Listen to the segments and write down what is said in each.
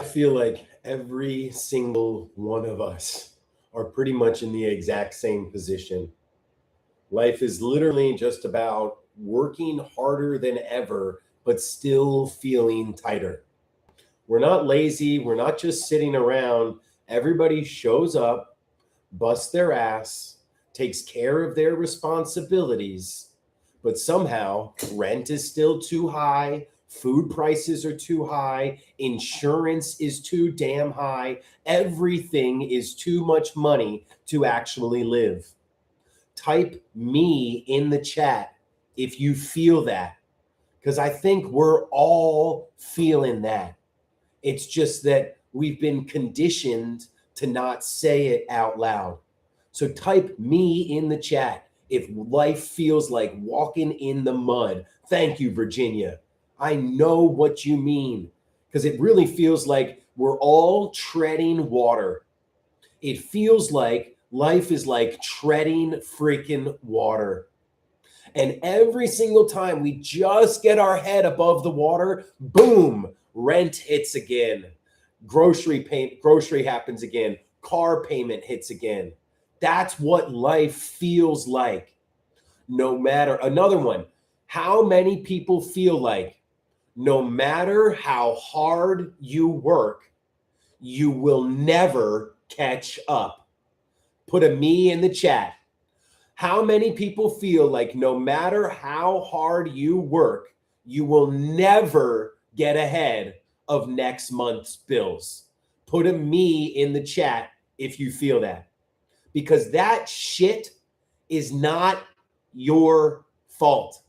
feel like every single one of us are pretty much in the exact same position. Life is literally just about working harder than ever, but still feeling tighter. We're not lazy, we're not just sitting around. Everybody shows up, busts their ass, takes care of their responsibilities, but somehow rent is still too high, food prices are too high, insurance is too damn high, everything is too much money to actually live. Type me in the chat if you feel that, because I think we're all feeling that. It's just that we've been conditioned to not say it out loud. So type me in the chat if life feels like walking in the mud. Thank you, Virginia. I know what you mean, because it really feels like we're all treading water. It feels like life is like treading freaking water. And every single time we just get our head above the water, boom, rent hits again. Grocery happens again. Car payment hits again. That's what life feels like. No matter, another one, how many people feel like no matter how hard you work, you will never catch up? Put a me in the chat. How many people feel like no matter how hard you work, you will never get ahead of next month's bills? Put a me in the chat if you feel that, because that shit is not your fault.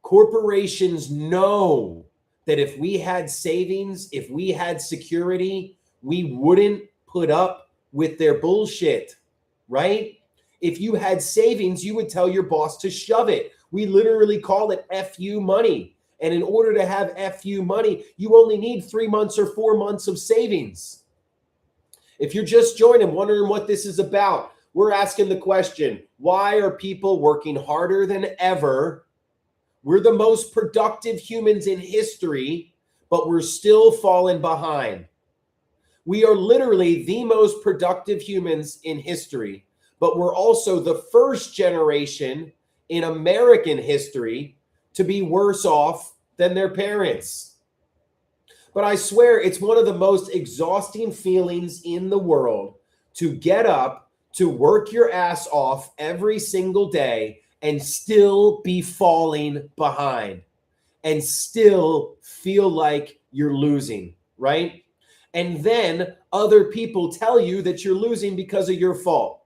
Corporations know that if we had savings, if we had security, we wouldn't put up with their bullshit, right? If you had savings, you would tell your boss to shove it. We literally call it FU money. And in order to have FU money, you only need 3 months or 4 months of savings. If you're just joining, wondering what this is about, we're asking the question, why are people working harder than ever? We're the most productive humans in history, but we're still falling behind. We are literally the most productive humans in history, but we're also the first generation in American history to be worse off than their parents. But I swear it's one of the most exhausting feelings in the world to get up, to work your ass off every single day and still be falling behind and still feel like you're losing, right? And then other people tell you that you're losing because of your fault.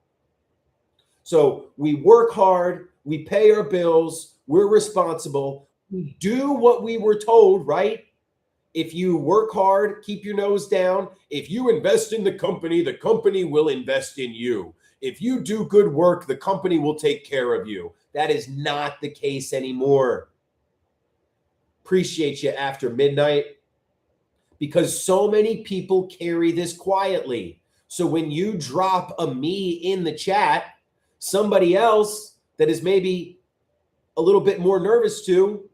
So we work hard, we pay our bills, we're responsible, we do what we were told, right? If you work hard, keep your nose down. If you invest in the company will invest in you. If you do good work, the company will take care of you. That is not the case anymore. Appreciate you after midnight, because so many people carry this quietly. So when you drop a me in the chat, somebody else that is maybe a little bit more nervous to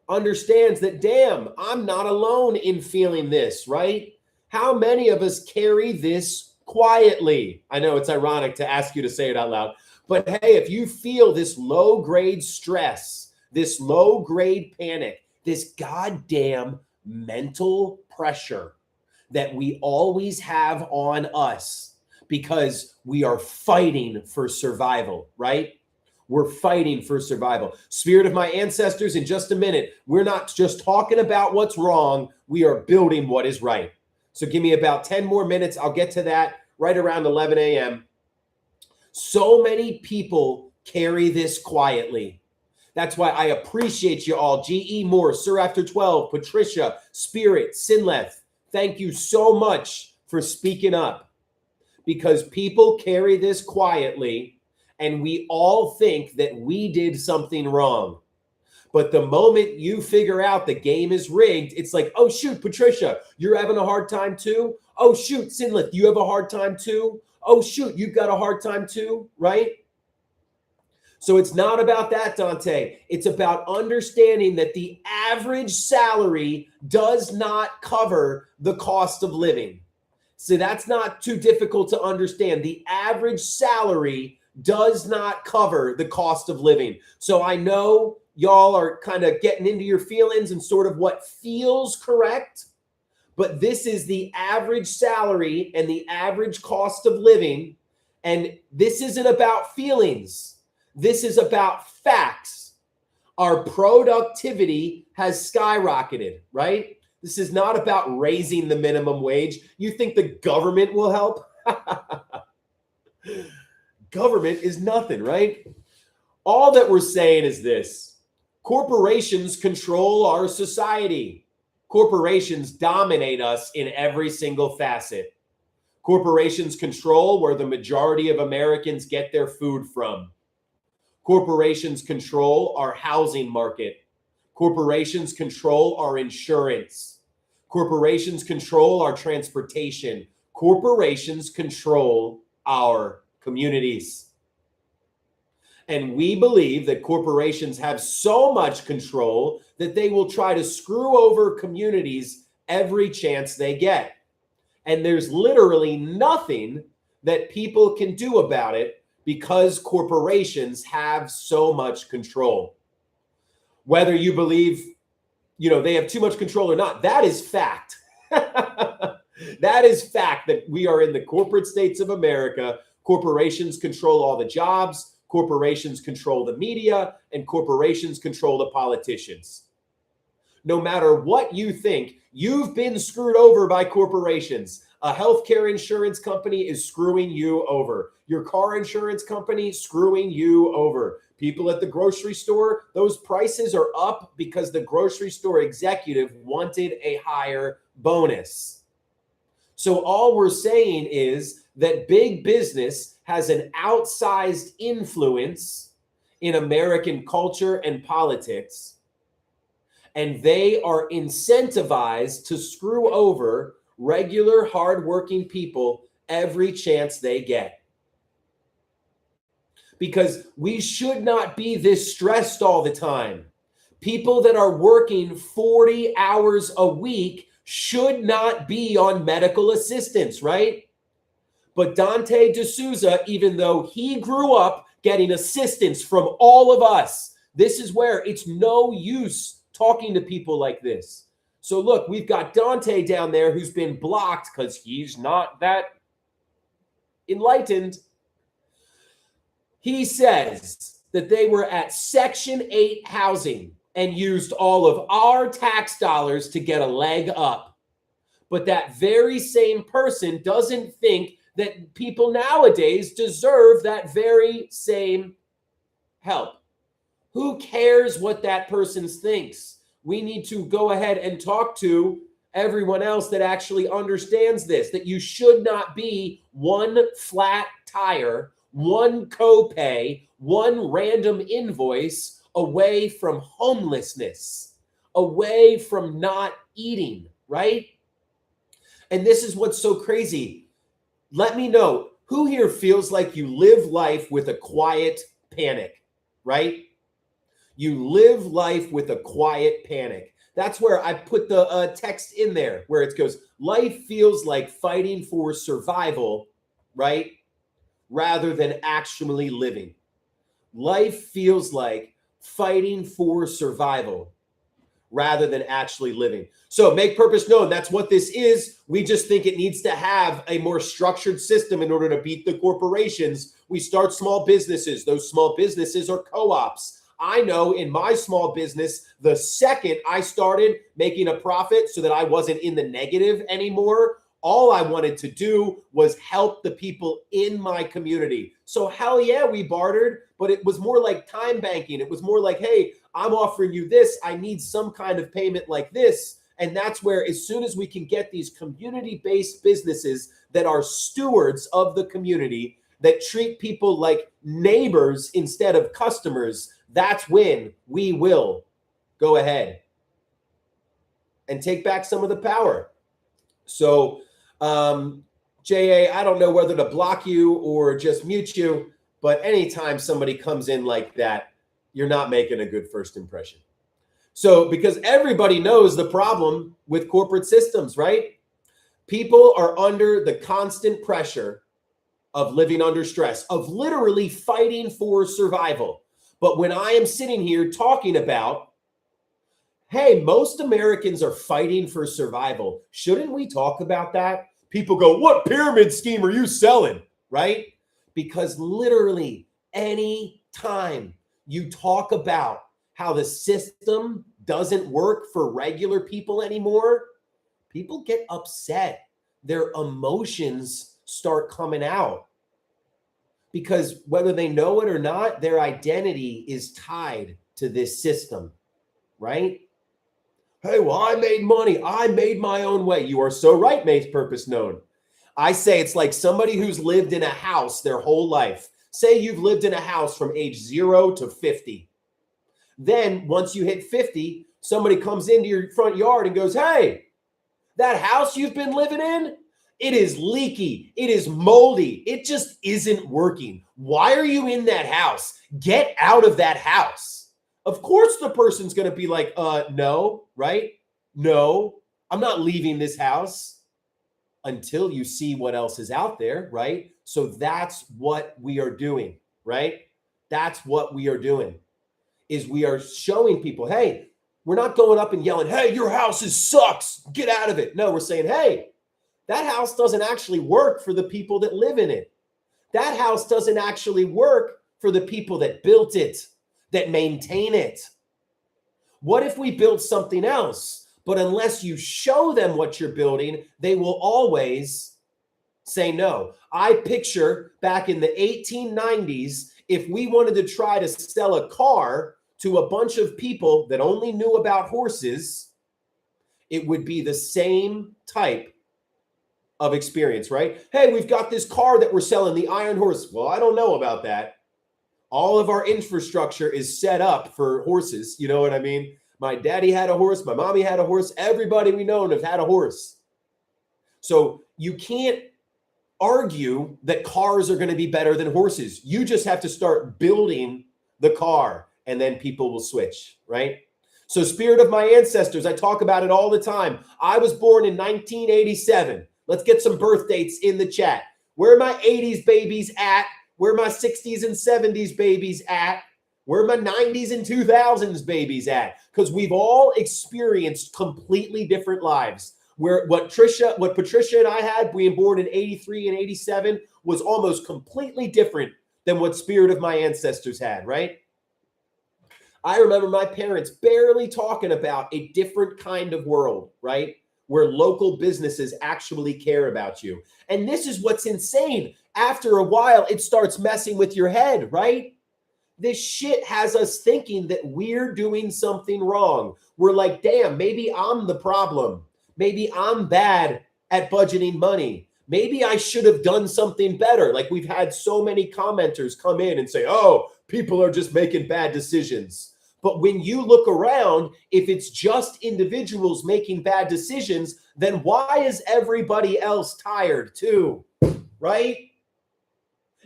understands that, damn, I'm not alone in feeling this, right? How many of us carry this quietly? I know it's ironic to ask you to say it out loud, but hey, if you feel this low grade stress, this low grade panic, this goddamn mental pressure that we always have on us because we are fighting for survival, right? We're fighting for survival. Spirit of my ancestors, in just a minute, we're not just talking about what's wrong, we are building what is right. So give me about 10 more minutes. I'll get to that right around 11 a.m. So many people carry this quietly. That's why I appreciate you all. G.E. Moore, Sir After 12, Patricia, Spirit, Sinleth, thank you so much for speaking up, because people carry this quietly and we all think that we did something wrong. But the moment you figure out the game is rigged, it's like, oh, shoot, Patricia, you're having a hard time too? Oh, shoot, Sinleth, you have a hard time too? Oh, shoot, you've got a hard time too, right? So it's not about that, Dante. It's about understanding that the average salary does not cover the cost of living. So that's not too difficult to understand. The average salary does not cover the cost of living. So I know y'all are kind of getting into your feelings and sort of what feels correct, but this is the average salary and the average cost of living. And this isn't about feelings. This is about facts. Our productivity has skyrocketed, right? This is not about raising the minimum wage. You think the government will help? Government is nothing, right? All that we're saying is this: corporations control our society. Corporations dominate us in every single facet. Corporations control where the majority of Americans get their food from. Corporations control our housing market. Corporations control our insurance. Corporations control our transportation. Corporations control our communities. And we believe that corporations have so much control that they will try to screw over communities every chance they get. And there's literally nothing that people can do about it because corporations have so much control. Whether you believe, they have too much control or not, that is fact. That is fact that we are in the corporate states of America. Corporations control all the jobs, corporations control the media, and corporations control the politicians. No matter what you think, you've been screwed over by corporations. A healthcare insurance company is screwing you over. Your car insurance company screwing you over. People at the grocery store, those prices are up because the grocery store executive wanted a higher bonus. So all we're saying is that big business has an outsized influence in American culture and politics, and they are incentivized to screw over regular, hardworking people every chance they get. Because we should not be this stressed all the time. People that are working 40 hours a week should not be on medical assistance, right? But Dante D'Souza, even though he grew up getting assistance from all of us, this is where it's no use talking to people like this. So look, we've got Dante down there who's been blocked because he's not that enlightened. He says that they were at Section 8 housing and used all of our tax dollars to get a leg up. But that very same person doesn't think that people nowadays deserve that very same help. Who cares what that person thinks? We need to go ahead and talk to everyone else that actually understands this, that you should not be one flat tire, one copay, one random invoice away from homelessness, away from not eating, right? And this is what's so crazy. Let me know, who here feels like you live life with a quiet panic, right? You live life with a quiet panic. That's where I put the text in there where it goes, life feels like fighting for survival, right? Rather than actually living. Life feels like fighting for survival rather than actually living. So make purpose known. That's what this is. We just think it needs to have a more structured system in order to beat the corporations. We start small businesses. Those small businesses are co-ops. I know in my small business, the second I started making a profit so that I wasn't in the negative anymore, all I wanted to do was help the people in my community. So hell yeah, we bartered, but it was more like time banking. It was more like, hey, I'm offering you this. I need some kind of payment like this. And that's where, as soon as we can get these community-based businesses that are stewards of the community, that treat people like neighbors instead of customers, that's when we will go ahead and take back some of the power. So, JA, I don't know whether to block you or just mute you. But anytime somebody comes in like that, you're not making a good first impression. So, because everybody knows the problem with corporate systems, right? People are under the constant pressure of living under stress, of literally fighting for survival. But when I am sitting here talking about, hey, most Americans are fighting for survival, shouldn't we talk about that? People go, what pyramid scheme are you selling? Right? Because literally any time you talk about how the system doesn't work for regular people anymore, people get upset. Their emotions start coming out because whether they know it or not, their identity is tied to this system, right? Hey, well, I made money. I made my own way. You are so right, makes purpose known. I say it's like somebody who's lived in a house their whole life. Say you've lived in a house from age 0 to 50. Then once you hit 50, somebody comes into your front yard and goes, hey, that house you've been living in, it is leaky. It is moldy. It just isn't working. Why are you in that house? Get out of that house. Of course, the person's going to be like, no, right? No, I'm not leaving this house until you see what else is out there, right? So that's what we are doing, right? That's what we are doing is we are showing people, hey, we're not going up and yelling, hey, your house sucks. Get out of it. No, we're saying, hey, that house doesn't actually work for the people that live in it. That house doesn't actually work for the people that built it, that maintain it. What if we build something else? But unless you show them what you're building, they will always say no. I picture back in the 1890s, if we wanted to try to sell a car to a bunch of people that only knew about horses, it would be the same type of experience, right? Hey, we've got this car that we're selling, the Iron Horse. Well, I don't know about that. All of our infrastructure is set up for horses. You know what I mean? My daddy had a horse. My mommy had a horse. Everybody we know have had a horse. So you can't argue that cars are going to be better than horses. You just have to start building the car and then people will switch, right? So spirit of my ancestors, I talk about it all the time. I was born in 1987. Let's get some birth dates in the chat. Where are my 80s babies at? Where are my 60s and 70s babies at? Where are my 90s and 2000s babies at? Because we've all experienced completely different lives. Where what Patricia and I had, being born in 83 and 87, was almost completely different than what spirit of my ancestors had, right? I remember my parents barely talking about a different kind of world, right? Where local businesses actually care about you. And this is what's insane. After a while, it starts messing with your head, right? This shit has us thinking that we're doing something wrong. We're like, damn, maybe I'm the problem. Maybe I'm bad at budgeting money. Maybe I should have done something better. Like we've had so many commenters come in and say, oh, people are just making bad decisions. But when you look around, if it's just individuals making bad decisions, then why is everybody else tired too, right?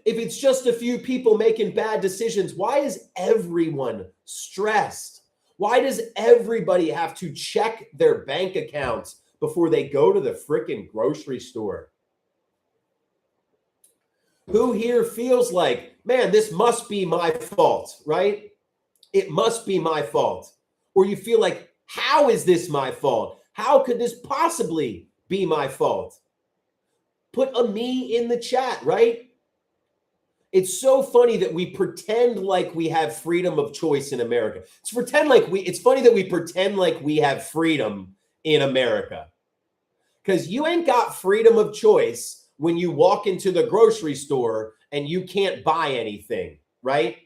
If it's just a few people making bad decisions, why is everyone stressed? Why does everybody have to check their bank accounts before they go to the freaking grocery store? Who here feels like, man, this must be my fault, right? It must be my fault. Or you feel like, how is this my fault? How could this possibly be my fault? Put a me in the chat, right? It's so funny that we pretend like we have freedom of choice in America. It's funny that we pretend like we have freedom in America. Because you ain't got freedom of choice when you walk into the grocery store and you can't buy anything, right?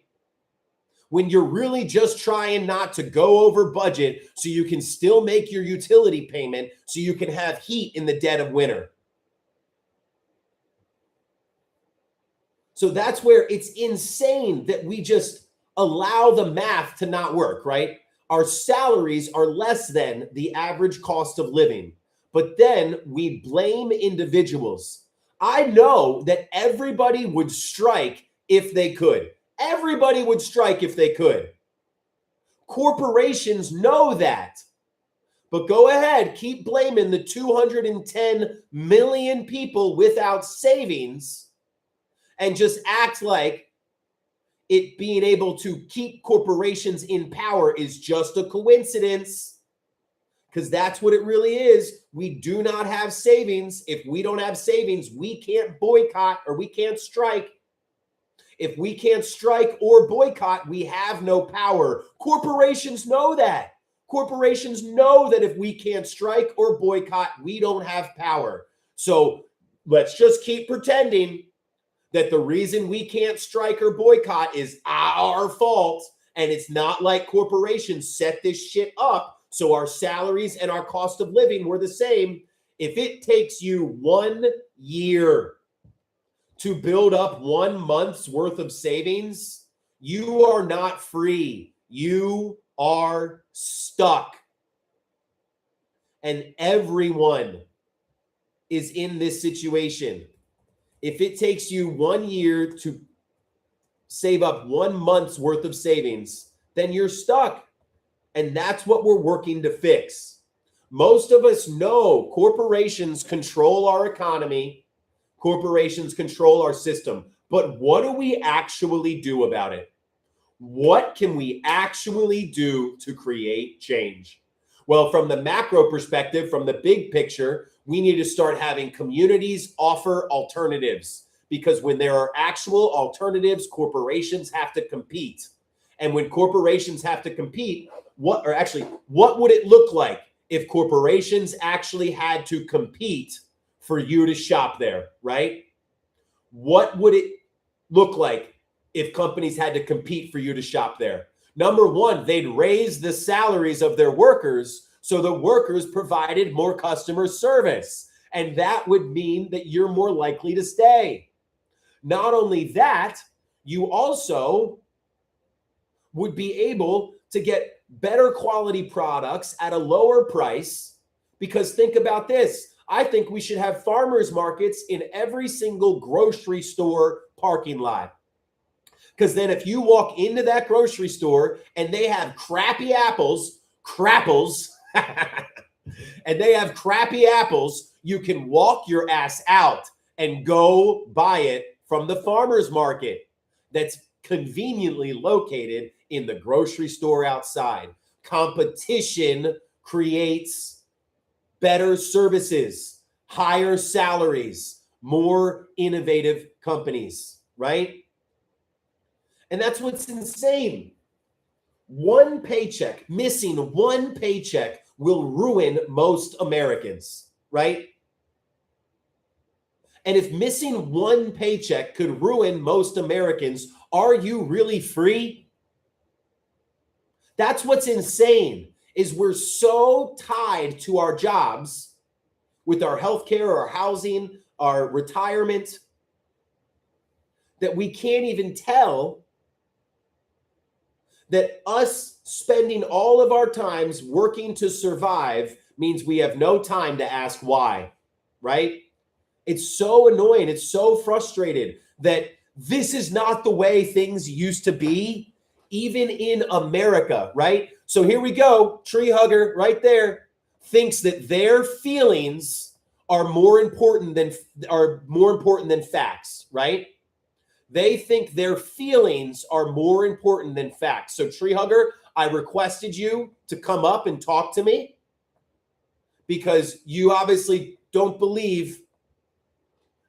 When you're really just trying not to go over budget so you can still make your utility payment so you can have heat in the dead of winter. So that's where it's insane that we just allow the math to not work, right? Our salaries are less than the average cost of living, but then we blame individuals. I know that everybody would strike if they could. Everybody would strike if they could. Corporations know that. But go ahead, keep blaming the 210 million people without savings and just act like it being able to keep corporations in power is just a coincidence, because that's what it really is. We do not have savings. If we don't have savings, we can't boycott or we can't strike. If we can't strike or boycott, we have no power. Corporations know that. Corporations know that if we can't strike or boycott, we don't have power. So let's just keep pretending that the reason we can't strike or boycott is our fault. And it's not like corporations set this shit up so our salaries and our cost of living were the same. If it takes you 1 year to build up 1 month's worth of savings, you are not free. You are stuck. And everyone is in this situation. If it takes you 1 year to save up 1 month's worth of savings, then you're stuck. And that's what we're working to fix. Most of us know corporations control our economy. Corporations control our system. But what do we actually do about it? What can we actually do to create change? Well, from the macro perspective, from the big picture, we need to start having communities offer alternatives, because when there are actual alternatives, corporations have to compete. And when corporations have to compete, what would it look like if corporations actually had to compete for you to shop there, right? What would it look like if companies had to compete for you to shop there? Number one, they'd raise the salaries of their workers so the workers provided more customer service. And that would mean that you're more likely to stay. Not only that, you also would be able to get better quality products at a lower price. Because think about this. I think we should have farmers markets in every single grocery store parking lot. Because then if you walk into that grocery store and they have crappy apples, crapples, and they have crappy apples, you can walk your ass out and go buy it from the farmer's market that's conveniently located in the grocery store outside. Competition creates better services, higher salaries, more innovative companies, right? And that's what's insane. One paycheck, missing one paycheck, will ruin most Americans, right? And if missing one paycheck could ruin most Americans, are you really free? That's what's insane, is we're so tied to our jobs with our healthcare, our housing, our retirement, that we can't even tell that us spending all of our times working to survive means we have no time to ask why, right? It's so annoying. It's so frustrated that this is not the way things used to be, even in America, right? So here we go. Tree hugger right there thinks that their feelings are more important than facts, right? They think their feelings are more important than facts. So tree hugger, I requested you to come up and talk to me because you obviously don't believe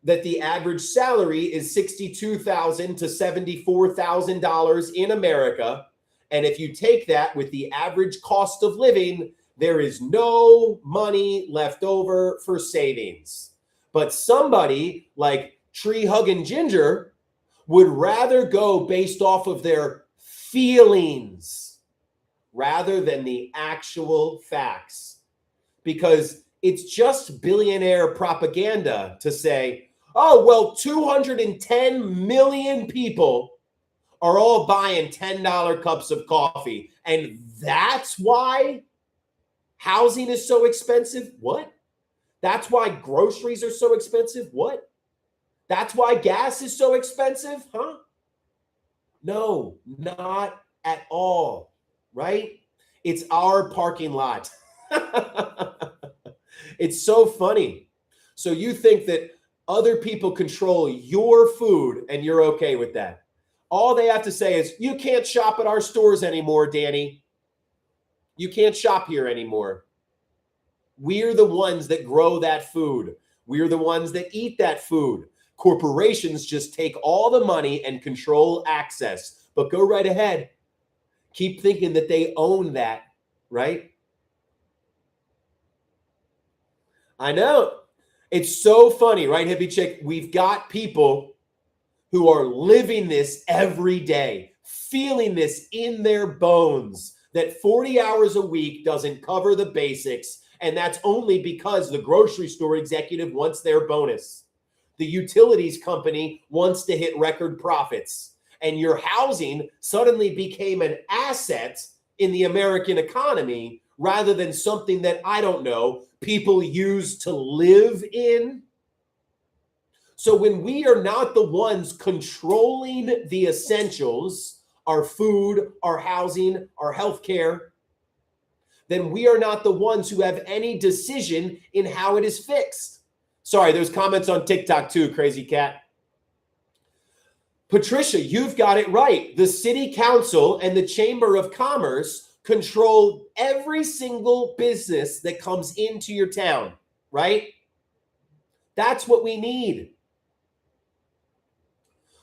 that the average salary is $62,000 to $74,000 in America. And if you take that with the average cost of living, there is no money left over for savings. But somebody like Tree Huggin' Ginger would rather go based off of their feelings rather than the actual facts. Because it's just billionaire propaganda to say, oh, well, 210 million people are all buying $10 cups of coffee. And that's why housing is so expensive? What? That's why groceries are so expensive? What? That's why gas is so expensive? Huh? No, not at all, right? It's our parking lot. It's so funny. So you think that other people control your food and you're okay with that. All they have to say is, you can't shop at our stores anymore, Danny. You can't shop here anymore. We're the ones that grow that food. We're the ones that eat that food. Corporations just take all the money and control access. But go right ahead. Keep thinking that they own that, right? I know. It's so funny, right, Hippie Chick? We've got people who are living this every day, feeling this in their bones, that 40 hours a week doesn't cover the basics. And that's only because the grocery store executive wants their bonus. The utilities company wants to hit record profits. And your housing suddenly became an asset in the American economy rather than something that, I don't know, people use to live in. So when we are not the ones controlling the essentials, our food, our housing, our healthcare, then we are not the ones who have any decision in how it is fixed. Sorry, there's comments on TikTok too, Crazy Cat. Patricia, you've got it right. The city council and the chamber of commerce control every single business that comes into your town, right? That's what we need.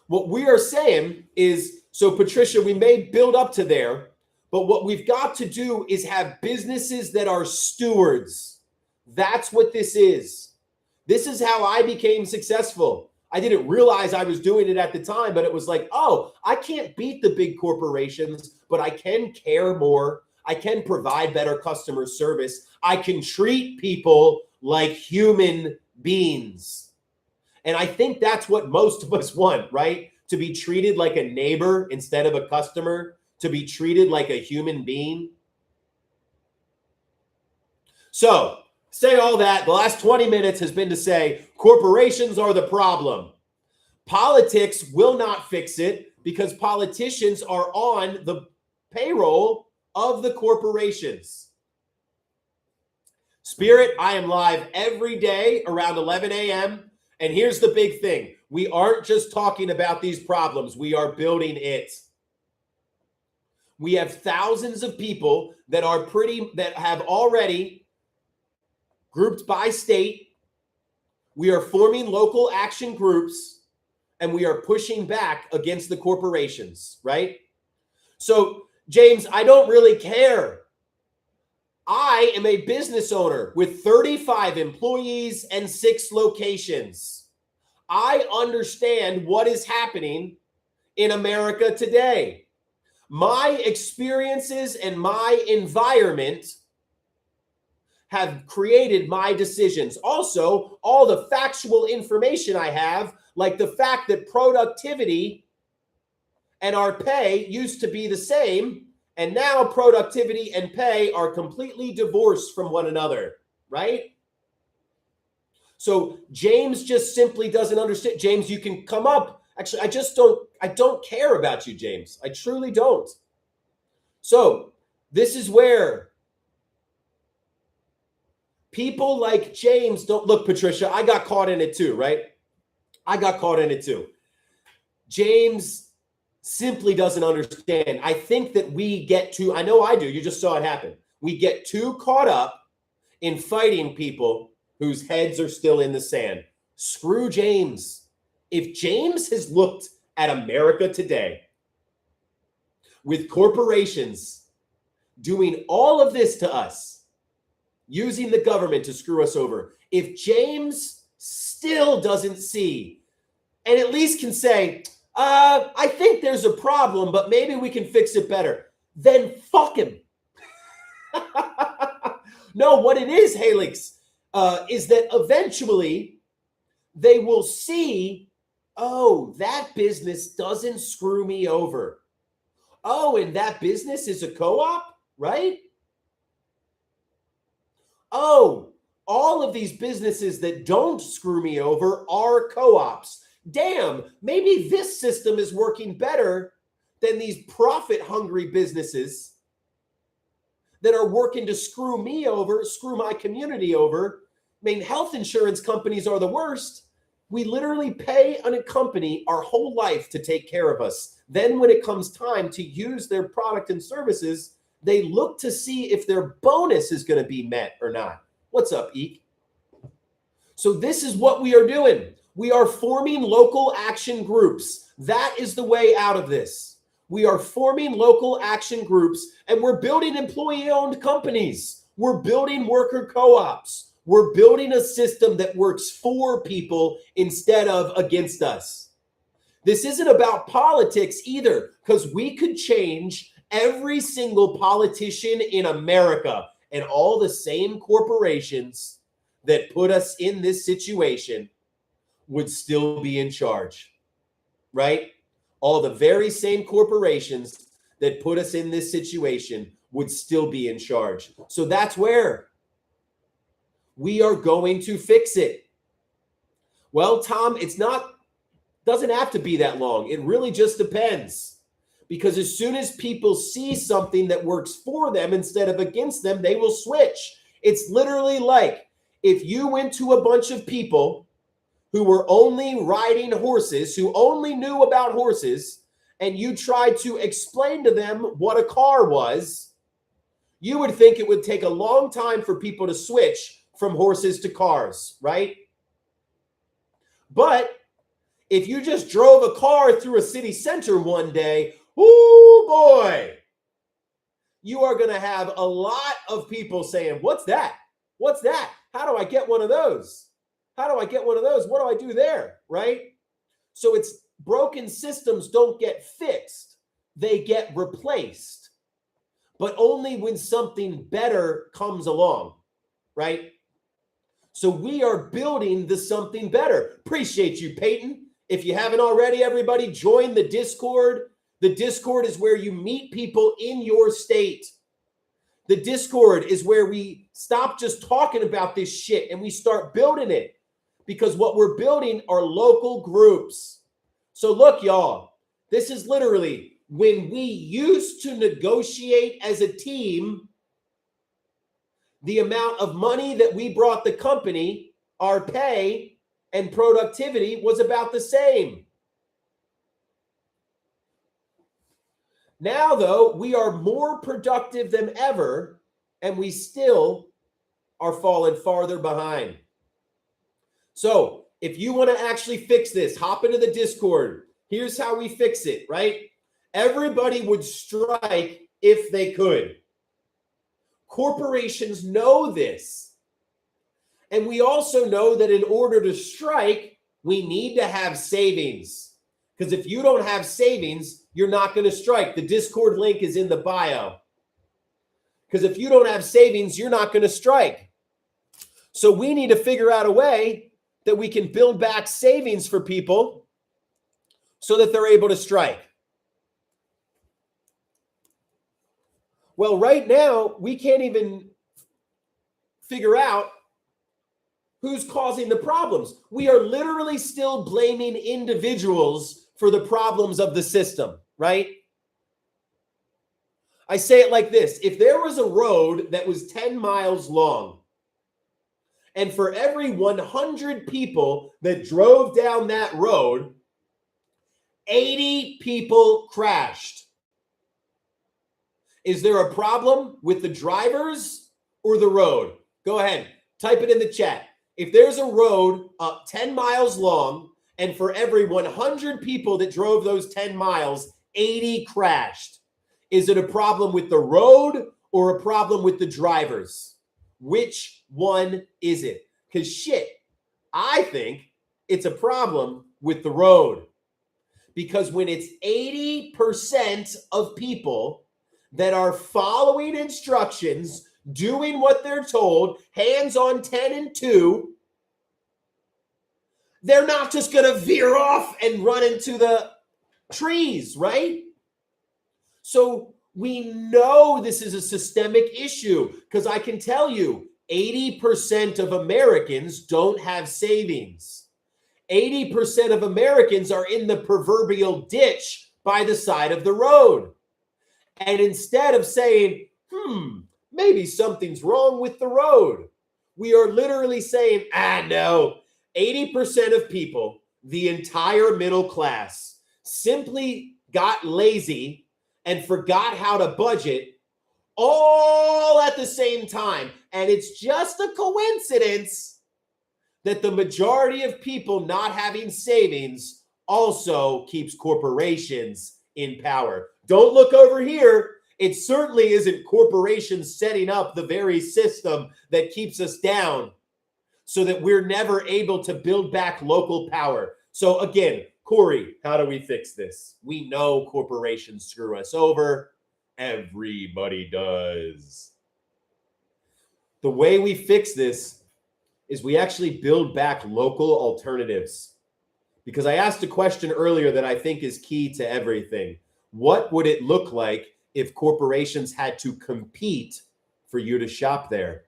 What we are saying is, so Patricia, we may build up to there, but what we've got to do is have businesses that are stewards. That's what this is. This is how I became successful. I didn't realize I was doing it at the time, but it was like, oh, I can't beat the big corporations, but I can care more. I can provide better customer service. I can treat people like human beings. And I think that's what most of us want, right? To be treated like a neighbor instead of a customer, to be treated like a human being. So, say all that. The last 20 minutes has been to say corporations are the problem. Politics will not fix it because politicians are on the payroll of the corporations. Spirit, I am live every day around 11 a.m. And here's the big thing. We aren't just talking about these problems. We are building it. We have thousands of people that have already grouped by state. We are forming local action groups and we are pushing back against the corporations, right? So, James, I don't really care. I am a business owner with 35 employees and 6 locations. I understand what is happening in America today. My experiences and my environment have created my decisions. Also, all the factual information I have, like the fact that productivity and our pay used to be the same, and now productivity and pay are completely divorced from one another, right? So James just simply doesn't understand. James, you can come up. Actually, I don't care about you, James. I truly don't. So this is where people like James don't look, Patricia. I got caught in it too, right? I got caught in it too. James simply doesn't understand. I think that we get too, I know I do, you just saw it happen. We get too caught up in fighting people whose heads are still in the sand. Screw James. If James has looked at America today with corporations doing all of this to us, using the government to screw us over, if James still doesn't see and at least can say, I think there's a problem, but maybe we can fix it better, then fuck him. No, what it is, Halix, is that eventually they will see, oh, that business doesn't screw me over. Oh, and that business is a co-op, right? Oh, all of these businesses that don't screw me over are co-ops. Damn, maybe this system is working better than these profit-hungry businesses that are working to screw me over, screw my community over. I mean, health insurance companies are the worst. We literally pay a company our whole life to take care of us. Then when it comes time to use their product and services, they look to see if their bonus is going to be met or not. What's up, Eek? So this is what we are doing. We are forming local action groups. That is the way out of this. We are forming local action groups, and we're building employee-owned companies. We're building worker co-ops. We're building a system that works for people instead of against us. This isn't about politics either, because we could change every single politician in America, and all the same corporations that put us in this situation would still be in charge, right? All the very same corporations that put us in this situation would still be in charge. So that's where we are going to fix it. Well, Tom, doesn't have to be that long. It really just depends. Because as soon as people see something that works for them instead of against them, they will switch. It's literally like if you went to a bunch of people who were only riding horses, who only knew about horses, and you tried to explain to them what a car was, you would think it would take a long time for people to switch from horses to cars, right? But if you just drove a car through a city center one day, oh boy, you are going to have a lot of people saying, what's that? What's that? How do I get one of those? How do I get one of those? What do I do there? Right? So it's broken systems don't get fixed. They get replaced, but only when something better comes along, right? So we are building the something better. Appreciate you, Peyton. If you haven't already, everybody, join the Discord. The Discord is where you meet people in your state. The Discord is where we stop just talking about this shit and we start building it, because what we're building are local groups. So look, y'all, this is literally when we used to negotiate as a team, the amount of money that we brought the company, our pay and productivity was about the same. Now, though, we are more productive than ever, and we still are falling farther behind. So if you want to actually fix this, hop into the Discord. Here's how we fix it, right? Everybody would strike if they could. Corporations know this. And we also know that in order to strike, we need to have savings. Because if you don't have savings, you're not going to strike. The Discord link is in the bio. Because if you don't have savings, you're not going to strike. So we need to figure out a way that we can build back savings for people so that they're able to strike. Well, right now, we can't even figure out who's causing the problems. We are literally still blaming individuals for the problems of the system, right? I say it like this. If there was a road that was 10 miles long, and for every 100 people that drove down that road, 80 people crashed. Is there a problem with the drivers or the road? Go ahead, type it in the chat. If there's a road 10 miles long, and for every 100 people that drove those 10 miles, 80 crashed, is it a problem with the road or a problem with the drivers? Which one is it? Because shit, I think it's a problem with the road. Because when it's 80% of people that are following instructions, doing what they're told, hands on 10 and 2, they're not just going to veer off and run into the trees, right? So we know this is a systemic issue, because I can tell you 80% of Americans don't have savings. 80% of Americans are in the proverbial ditch by the side of the road. And instead of saying, maybe something's wrong with the road, we are literally saying, no, 80% of people, the entire middle class, simply got lazy and forgot how to budget all at the same time. And it's just a coincidence that the majority of people not having savings also keeps corporations in power. Don't look over here. It certainly isn't corporations setting up the very system that keeps us down so that we're never able to build back local power. So again, Corey, how do we fix this? We know corporations screw us over. Everybody does. The way we fix this is we actually build back local alternatives. Because I asked a question earlier that I think is key to everything. What would it look like if corporations had to compete for you to shop there?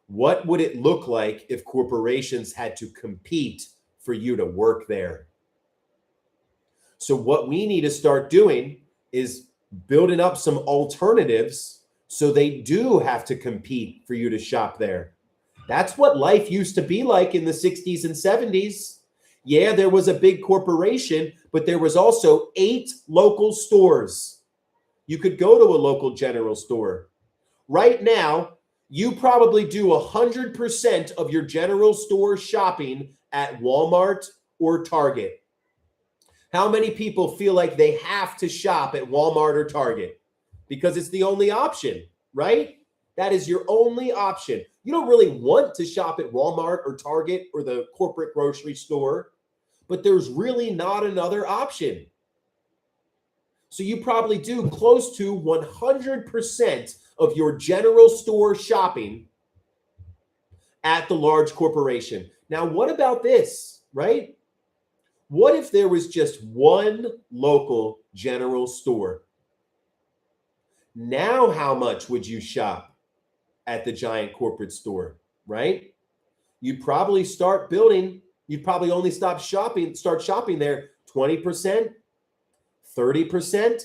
What would it look like if corporations had to compete for you to work there? So what we need to start doing is building up some alternatives so they do have to compete for you to shop there. That's what life used to be like in the 60s and 70s. Yeah, there was a big corporation, but there was also 8 local stores. You could go to a local general store. Right now, you probably do 100% of your general store shopping at Walmart or Target. How many people feel like they have to shop at Walmart or Target? Because it's the only option, right? That is your only option. You don't really want to shop at Walmart or Target or the corporate grocery store, but there's really not another option. So you probably do close to 100% of your general store shopping at the large corporation. Now, what about this, right? What if there was just one local general store? Now, how much would you shop at the giant corporate store, right? You'd probably start building, you'd probably only start shopping there 20%, 30%.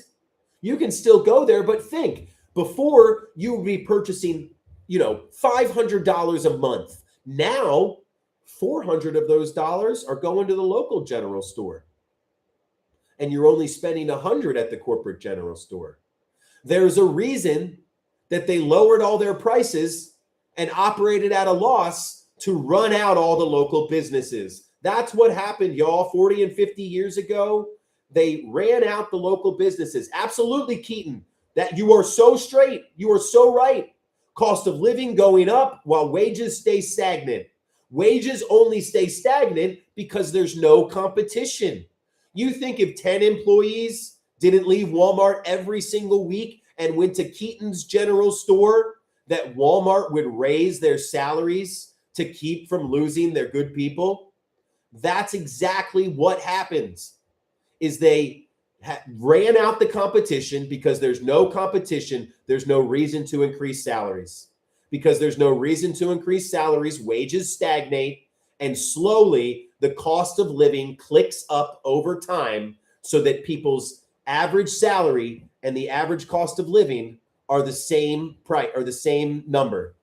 You can still go there, but think, before you would be purchasing, $500 a month. Now, 400 of those dollars are going to the local general store. And you're only spending 100 at the corporate general store. There's a reason that they lowered all their prices and operated at a loss to run out all the local businesses. That's what happened, y'all, 40 and 50 years ago. They ran out the local businesses. Absolutely, Keaton, that you are so straight. You are so right. Cost of living going up while wages stay stagnant. Wages only stay stagnant because there's no competition. You think if 10 employees didn't leave Walmart every single week and went to Keaton's general store, that Walmart would raise their salaries to keep from losing their good people? That's exactly what happens, is they ran out the competition. Because there's no competition, there's no reason to increase salaries. Because there's no reason to increase salaries, wages stagnate, and slowly the cost of living clicks up over time so that people's average salary and the average cost of living are the same price or the same number.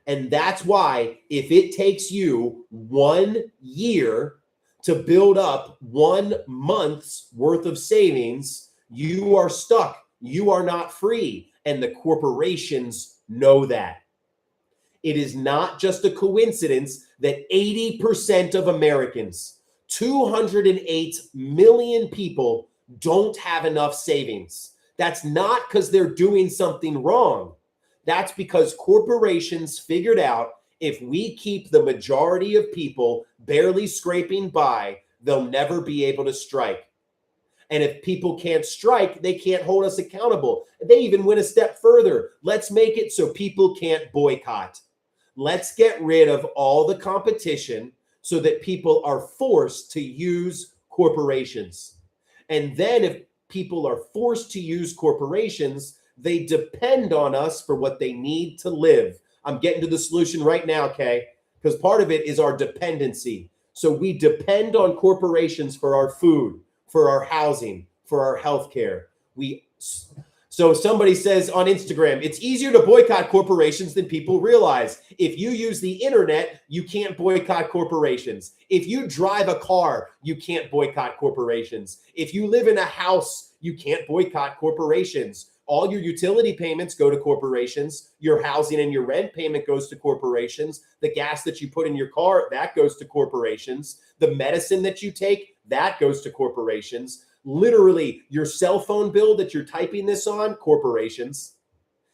And that's why if it takes you 1 year to build up 1 month's worth of savings, you are stuck. You are not free. And the corporations know that. It is not just a coincidence that 80% of Americans, 208 million people, don't have enough savings. That's not because they're doing something wrong. That's because corporations figured out if we keep the majority of people barely scraping by, they'll never be able to strike. And if people can't strike, they can't hold us accountable. They even went a step further. Let's make it so people can't boycott. Let's get rid of all the competition so that people are forced to use corporations. And then if people are forced to use corporations, they depend on us for what they need to live. I'm getting to the solution right now, Kay, because part of it is our dependency. So we depend on corporations for our food, for our housing, for our healthcare. So somebody says on Instagram, it's easier to boycott corporations than people realize. If you use the internet, you can't boycott corporations. If you drive a car, you can't boycott corporations. If you live in a house, you can't boycott corporations. All your utility payments go to corporations. Your housing and your rent payment goes to corporations. The gas that you put in your car, that goes to corporations. The medicine that you take, that goes to corporations. Literally, your cell phone bill that you're typing this on, corporations.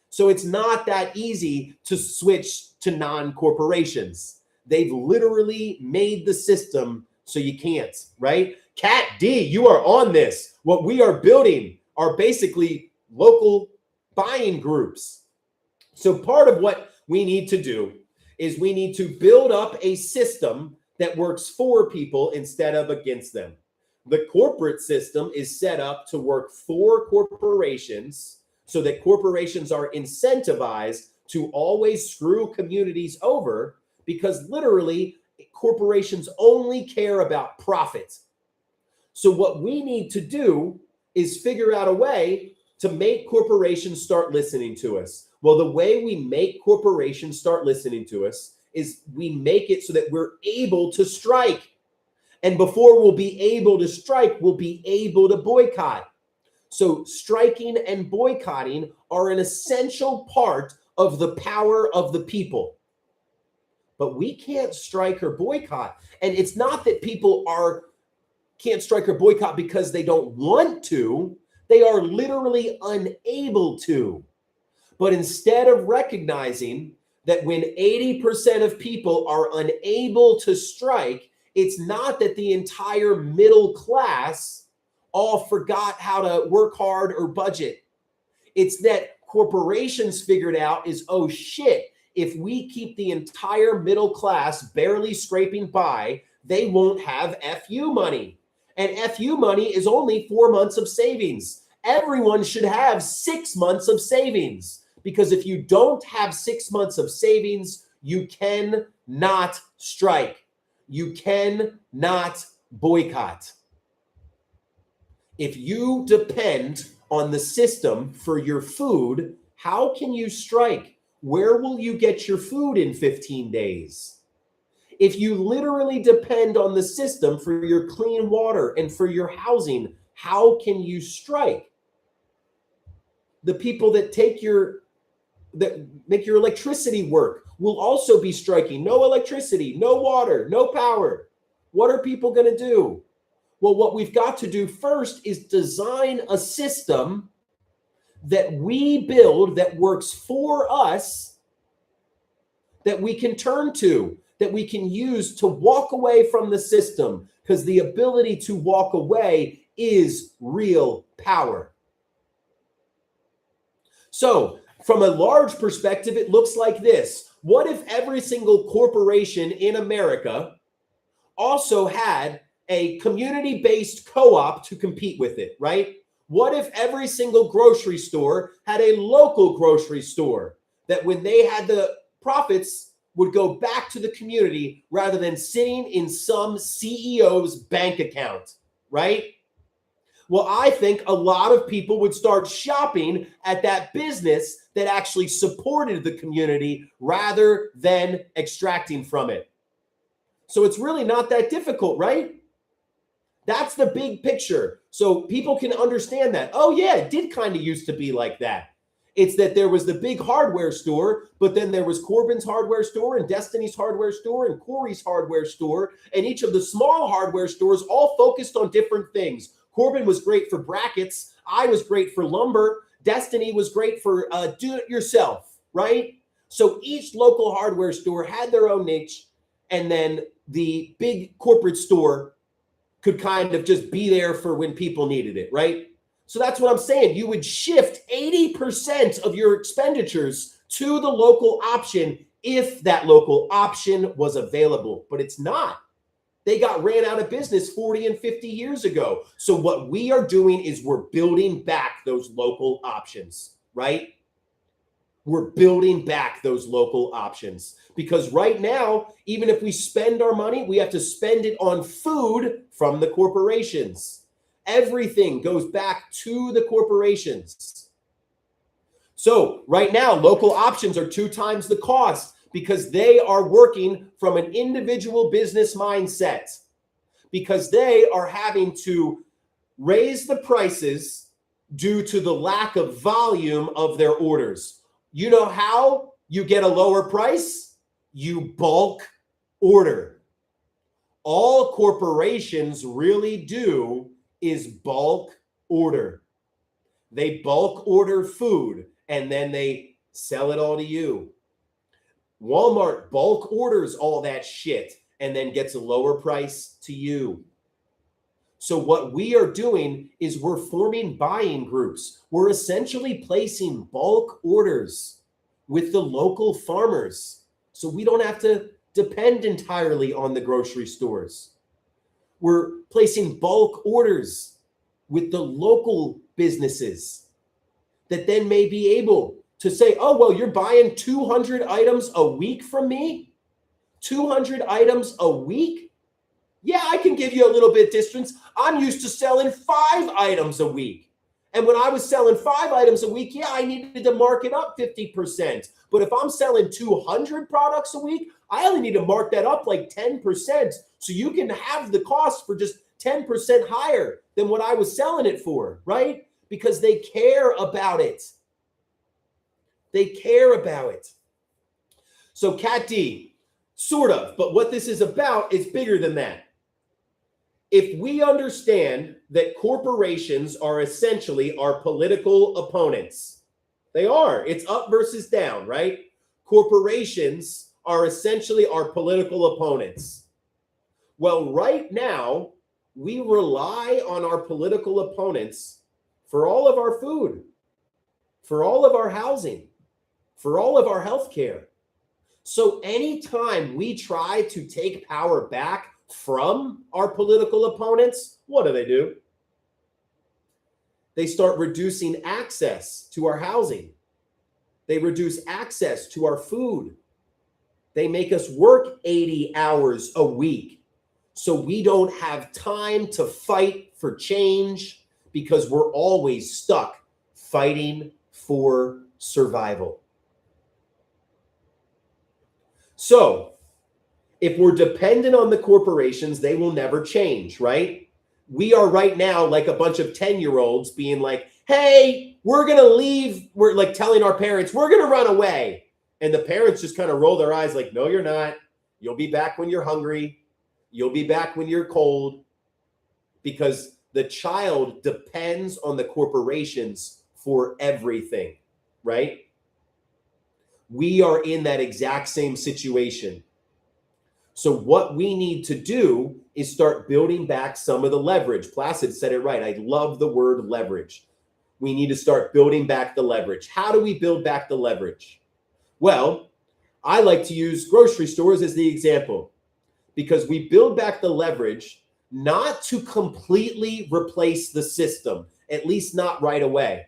So it's not that easy to switch to non-corporations. They've literally made the system so you can't, right? Cat D, you are on this. What we are building are basically local buying groups. So part of what we need to do is we need to build up a system that works for people instead of against them. The corporate system is set up to work for corporations so that corporations are incentivized to always screw communities over, because literally corporations only care about profit. So what we need to do is figure out a way to make corporations start listening to us. Well, the way we make corporations start listening to us is we make it so that we're able to strike. And before we'll be able to strike, we'll be able to boycott. So striking and boycotting are an essential part of the power of the people. But we can't strike or boycott. And it's not that people can't strike or boycott because they don't want to. They are literally unable to. But instead of recognizing that when 80% of people are unable to strike, it's not that the entire middle class all forgot how to work hard or budget. It's that corporations figured out is, oh shit, if we keep the entire middle class barely scraping by, they won't have FU money. And FU money is only 4 months of savings. Everyone should have 6 months of savings, because if you don't have 6 months of savings, you cannot strike. You cannot boycott. If you depend on the system for your food, how can you strike? Where will you get your food in 15 days? If you literally depend on the system for your clean water and for your housing, how can you strike? The people that make your electricity work will also be striking. No electricity, no water, no power. What are people going to do? Well, what we've got to do first is design a system that we build that works for us, that we can turn to, that we can use to walk away from the system, because the ability to walk away is real power. So, from a large perspective, it looks like this. What if every single corporation in America also had a community-based co-op to compete with it, right? What if every single grocery store had a local grocery store that when they had the profits would go back to the community rather than sitting in some CEO's bank account, right? Well, I think a lot of people would start shopping at that business that actually supported the community rather than extracting from it. So it's really not that difficult, right? That's the big picture. So people can understand that. Oh yeah, it did kind of used to be like that. It's that there was the big hardware store, but then there was Corbin's hardware store and Destiny's hardware store and Corey's hardware store, and each of the small hardware stores all focused on different things. Corbin was great for brackets. I was great for lumber. Destiny was great for do-it-yourself, right? So each local hardware store had their own niche, and then the big corporate store could kind of just be there for when people needed it, right? So that's what I'm saying. You would shift 80% of your expenditures to the local option if that local option was available, but it's not. They got ran out of business 40 and 50 years ago. So what we are doing is we're building back those local options, right? We're building back those local options, because right now, even if we spend our money, we have to spend it on food from the corporations. Everything goes back to the corporations. So right now, local options are 2 times the cost because they are working from an individual business mindset, because they are having to raise the prices due to the lack of volume of their orders. You know how you get a lower price? You bulk order. All corporations really do is bulk order. They bulk order food and then they sell it all to you. Walmart bulk orders all that shit and then gets a lower price to you. So what we are doing is we're forming buying groups. We're essentially placing bulk orders with the local farmers, so we don't have to depend entirely on the grocery stores. We're placing bulk orders with the local businesses that then may be able to say, oh, well, you're buying 200 items a week from me? 200 items a week? Yeah, I can give you a little bit distance. I'm used to selling 5 items a week. And when I was selling 5 items a week, yeah, I needed to mark it up 50%. But if I'm selling 200 products a week, I only need to mark that up like 10%. So you can have the cost for just 10% higher than what I was selling it for, right? Because they care about it. They care about it. So Cat D, sort of, but what this is about is bigger than that. If we understand that corporations are essentially our political opponents, they are. It's up versus down, right? Corporations are essentially our political opponents. Well, right now, we rely on our political opponents for all of our food, for all of our housing, for all of our healthcare. So anytime we try to take power back from our political opponents, what do? They start reducing access to our housing. They reduce access to our food. They make us work 80 hours a week. So we don't have time to fight for change because we're always stuck fighting for survival. So if we're dependent on the corporations, they will never change, right? We are right now like a bunch of 10-year-olds being like, hey, we're going to leave. We're like telling our parents, we're going to run away. And the parents just kind of roll their eyes like, no, you're not. You'll be back when you're hungry. You'll be back when you're cold. Because the child depends on the corporations for everything, right? We are in that exact same situation. So what we need to do is start building back some of the leverage. Placid said it right. I love the word leverage. We need to start building back the leverage. How do we build back the leverage? Well, I like to use grocery stores as the example because we build back the leverage not to completely replace the system, at least not right away.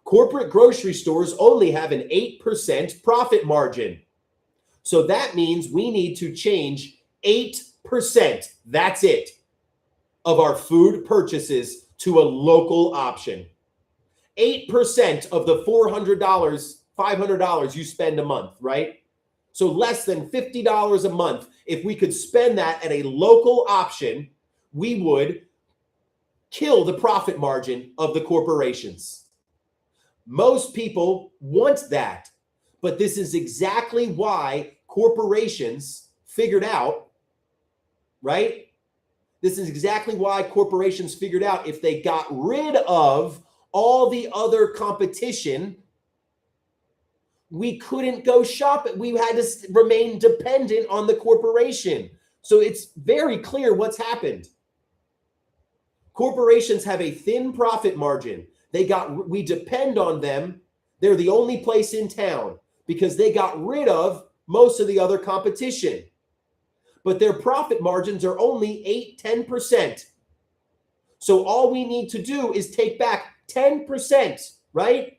Corporate grocery stores only have an 8% profit margin. So that means we need to change 8%, that's it, of our food purchases to a local option. 8% of the $400, $500 you spend a month, right? So less than $50 a month. If we could spend that at a local option, we would kill the profit margin of the corporations. Most people want that, but this is exactly why corporations figured out, right? This is exactly why corporations figured out if they got rid of all the other competition, we couldn't go shopping. We had to remain dependent on the corporation. So it's very clear what's happened. Corporations have a thin profit margin. We depend on them. They're the only place in town because they got rid of most of the other competition. But their profit margins are only 8-10%. So all we need to do is take back 10%, right?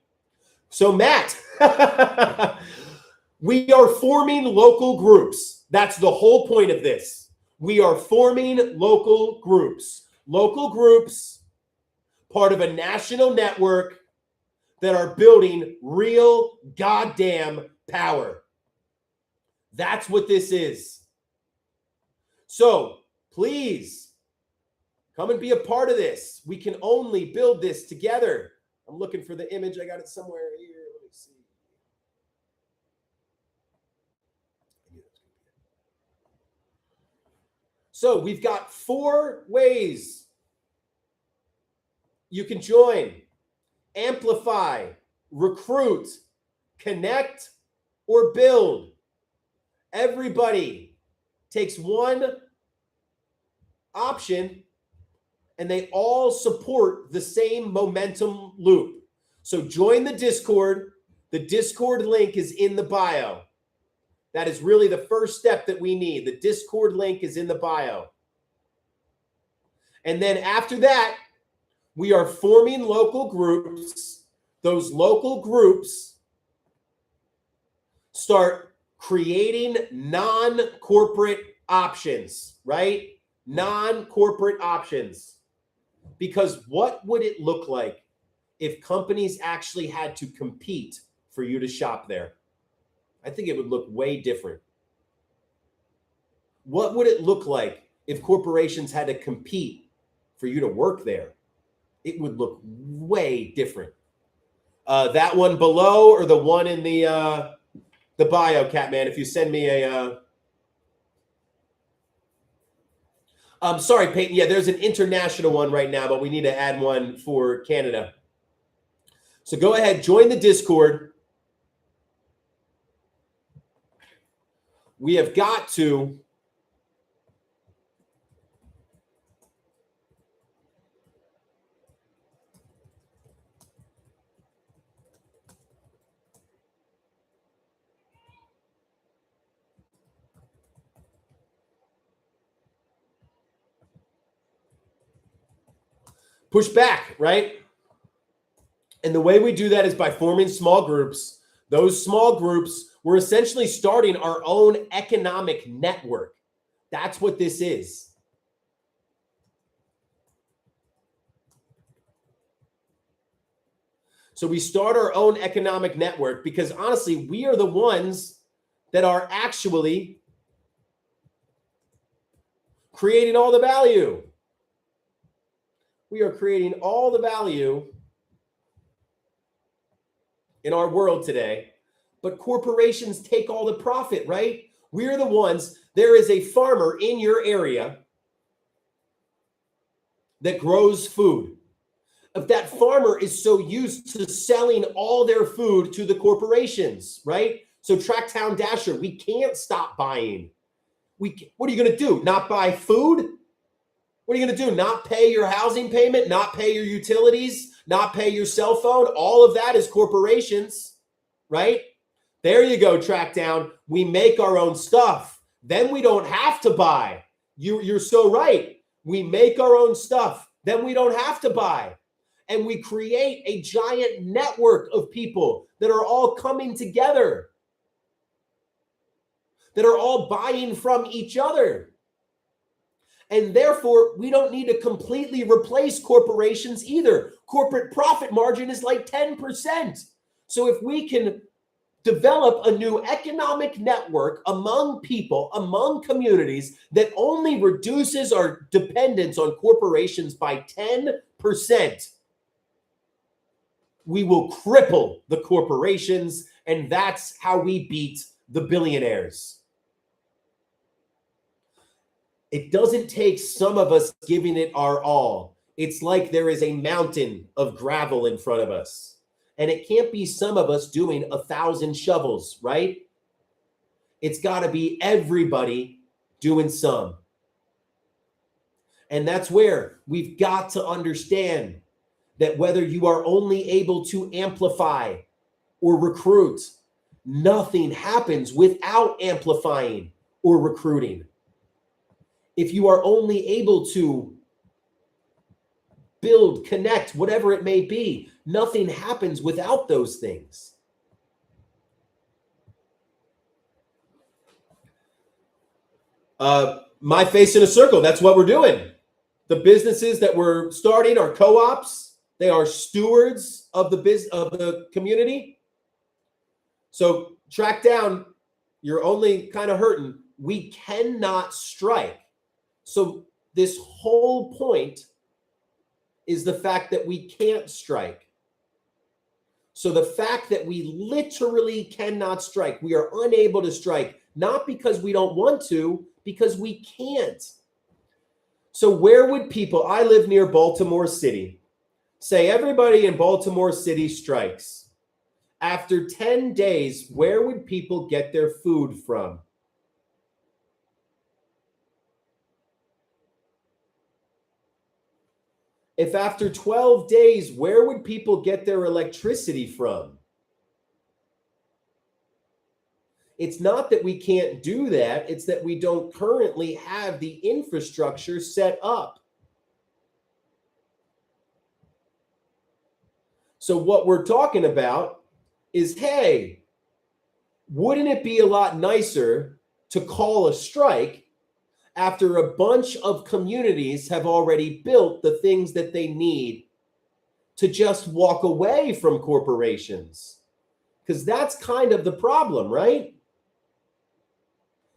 So Matt, we are forming local groups. That's the whole point of this. We are forming local groups. local groups, part of a national network that are building real goddamn power. That's what this is. So please come and be a part of this. We can only build this together. I'm looking for the image. I got it somewhere here. Let me see. So we've got 4 ways you can join: amplify, recruit, connect, or build. Everybody takes one option and they all support the same momentum loop. So join the Discord. The Discord link is in the bio. That is really the first step that we need. The Discord link is in the bio. And then after that, we are forming local groups. Those local groups start creating non-corporate options, right? Non-corporate options. Because what would it look like if companies actually had to compete for you to shop there? I think it would look way different. What would it look like if corporations had to compete for you to work there? It would look way different. That one below or the one in the bio, Catman, if you send me a... sorry, Peyton. Yeah, there's an international one right now, but we need to add one for Canada. So go ahead, join the Discord. We have got to push back, right? And the way we do that is by forming small groups. Those small groups, we're essentially starting our own economic network. That's what this is. So we start our own economic network because honestly, we are the ones that are actually creating all the value. We are creating all the value in our world today, but corporations take all the profit, right? We're the ones. There is a farmer in your area that grows food. If that farmer is so used to selling all their food to the corporations, right? So Tracktown Dasher, we can't stop buying. What are you going to do? Not buy food? What are you going to do? Not pay your housing payment? Not pay your utilities? Not pay your cell phone? All of that is corporations, right? There you go, Trackdown. We make our own stuff. Then we don't have to buy. You're so right. We make our own stuff. Then we don't have to buy. And we create a giant network of people that are all coming together, that are all buying from each other. And therefore, we don't need to completely replace corporations either. Corporate profit margin is like 10%. So if we can develop a new economic network among people, among communities that only reduces our dependence on corporations by 10%, we will cripple the corporations, and that's how we beat the billionaires. It doesn't take some of us giving it our all. It's like there is a mountain of gravel in front of us. And it can't be some of us doing 1,000 shovels, right? It's got to be everybody doing some. And that's where we've got to understand that whether you are only able to amplify or recruit, nothing happens without amplifying or recruiting. If you are only able to build, connect, whatever it may be, nothing happens without those things. My face in a circle, that's what we're doing. The businesses that we're starting are co-ops. They are stewards of the community. So track down, you're only kind of hurting. We cannot strike. So this whole point is the fact that we can't strike. So the fact that we literally cannot strike, we are unable to strike, not because we don't want to, because we can't. So where would people, I live near Baltimore City, say everybody in Baltimore City strikes. After 10 days, where would people get their food from? If after 12 days, where would people get their electricity from? It's not that we can't do that. It's that we don't currently have the infrastructure set up. So what we're talking about is, hey, wouldn't it be a lot nicer to call a strike after a bunch of communities have already built the things that they need to just walk away from corporations? Because that's kind of the problem, right?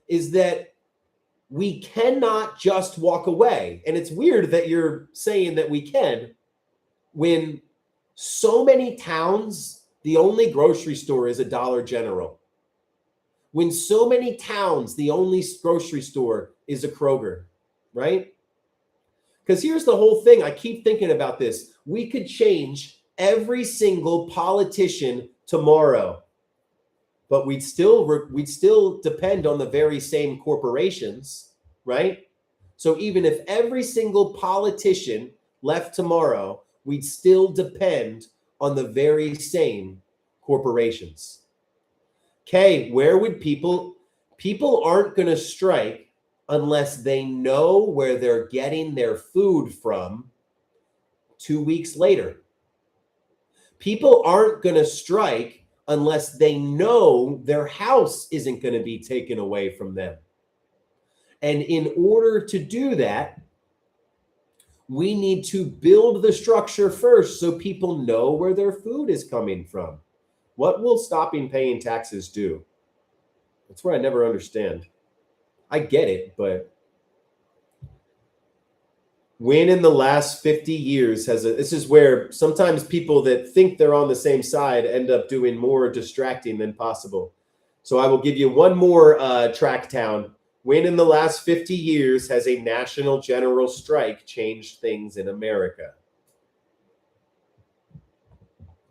Is that we cannot just walk away. And it's weird that you're saying that we can when so many towns, the only grocery store is a Dollar General. When so many towns, the only grocery store is a Kroger, right? Because here's the whole thing. I keep thinking about this. We could change every single politician tomorrow, but we'd still depend on the very same corporations, right? So even if every single politician left tomorrow, we'd still depend on the very same corporations. Okay, where would people aren't going to strike unless they know where they're getting their food from 2 weeks later. People aren't going to strike unless they know their house isn't going to be taken away from them. And in order to do that, we need to build the structure first so people know where their food is coming from. What will stopping paying taxes do? That's where I never understand. I get it, but when in the last 50 years this is where sometimes people that think they're on the same side end up doing more distracting than possible. So I will give you one more track town. When in the last 50 years has a national general strike changed things in America?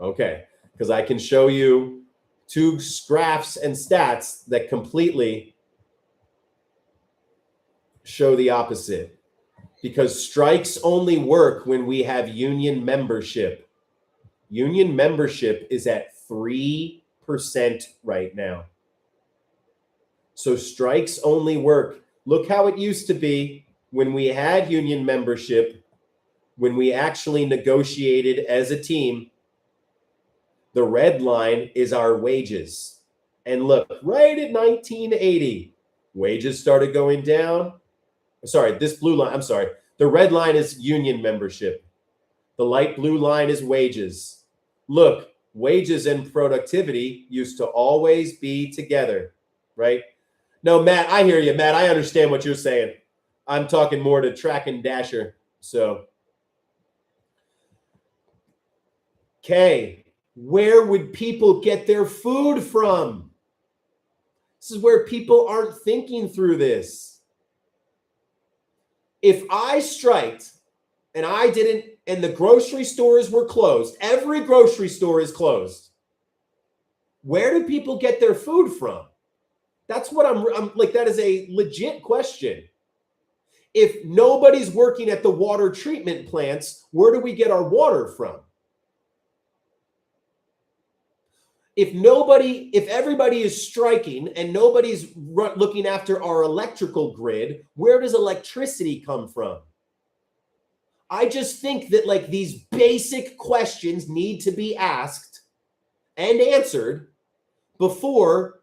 Okay, because I can show you two graphs and stats that completely show the opposite. Because strikes only work when we have union membership. Union membership is at 3% right now. So strikes only work. Look how it used to be when we had union membership, when we actually negotiated as a team. The red line is our wages. And look, right at 1980, wages started going down. Sorry, this blue line, I'm sorry. The red line is union membership. The light blue line is wages. Look, wages and productivity used to always be together, right? No, Matt, I hear you, Matt. I understand what you're saying. I'm talking more to Track and Dasher. So, okay, where would people get their food from? This is where people aren't thinking through this. If I striked and I didn't, and the grocery stores were closed, every grocery store is closed, where do people get their food from? That's what I'm like, that is a legit question. If nobody's working at the water treatment plants, where do we get our water from? If everybody is striking and nobody's looking after our electrical grid, where does electricity come from? I just think that like these basic questions need to be asked and answered before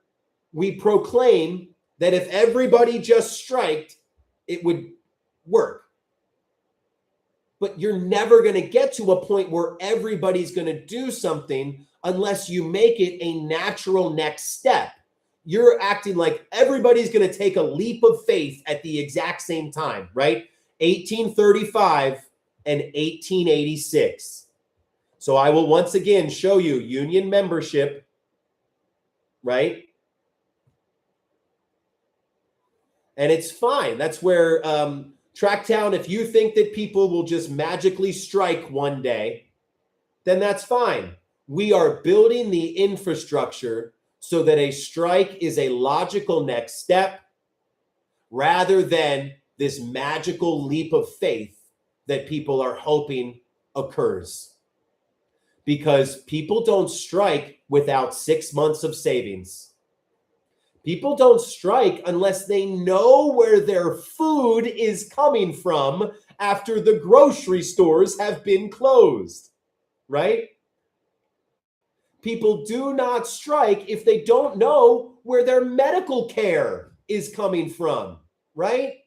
we proclaim that if everybody just striked, it would work. But you're never going to get to a point where everybody's going to do something unless you make it a natural next step. You're acting like everybody's going to take a leap of faith at the exact same time, right? 1835 and 1886. So I will once again show you union membership, right? And it's fine. That's where Tracktown, if you think that people will just magically strike one day, then that's fine. We are building the infrastructure so that a strike is a logical next step rather than this magical leap of faith that people are hoping occurs. Because people don't strike without 6 months of savings. People don't strike unless they know where their food is coming from after the grocery stores have been closed, right? People do not strike if they don't know where their medical care is coming from, right?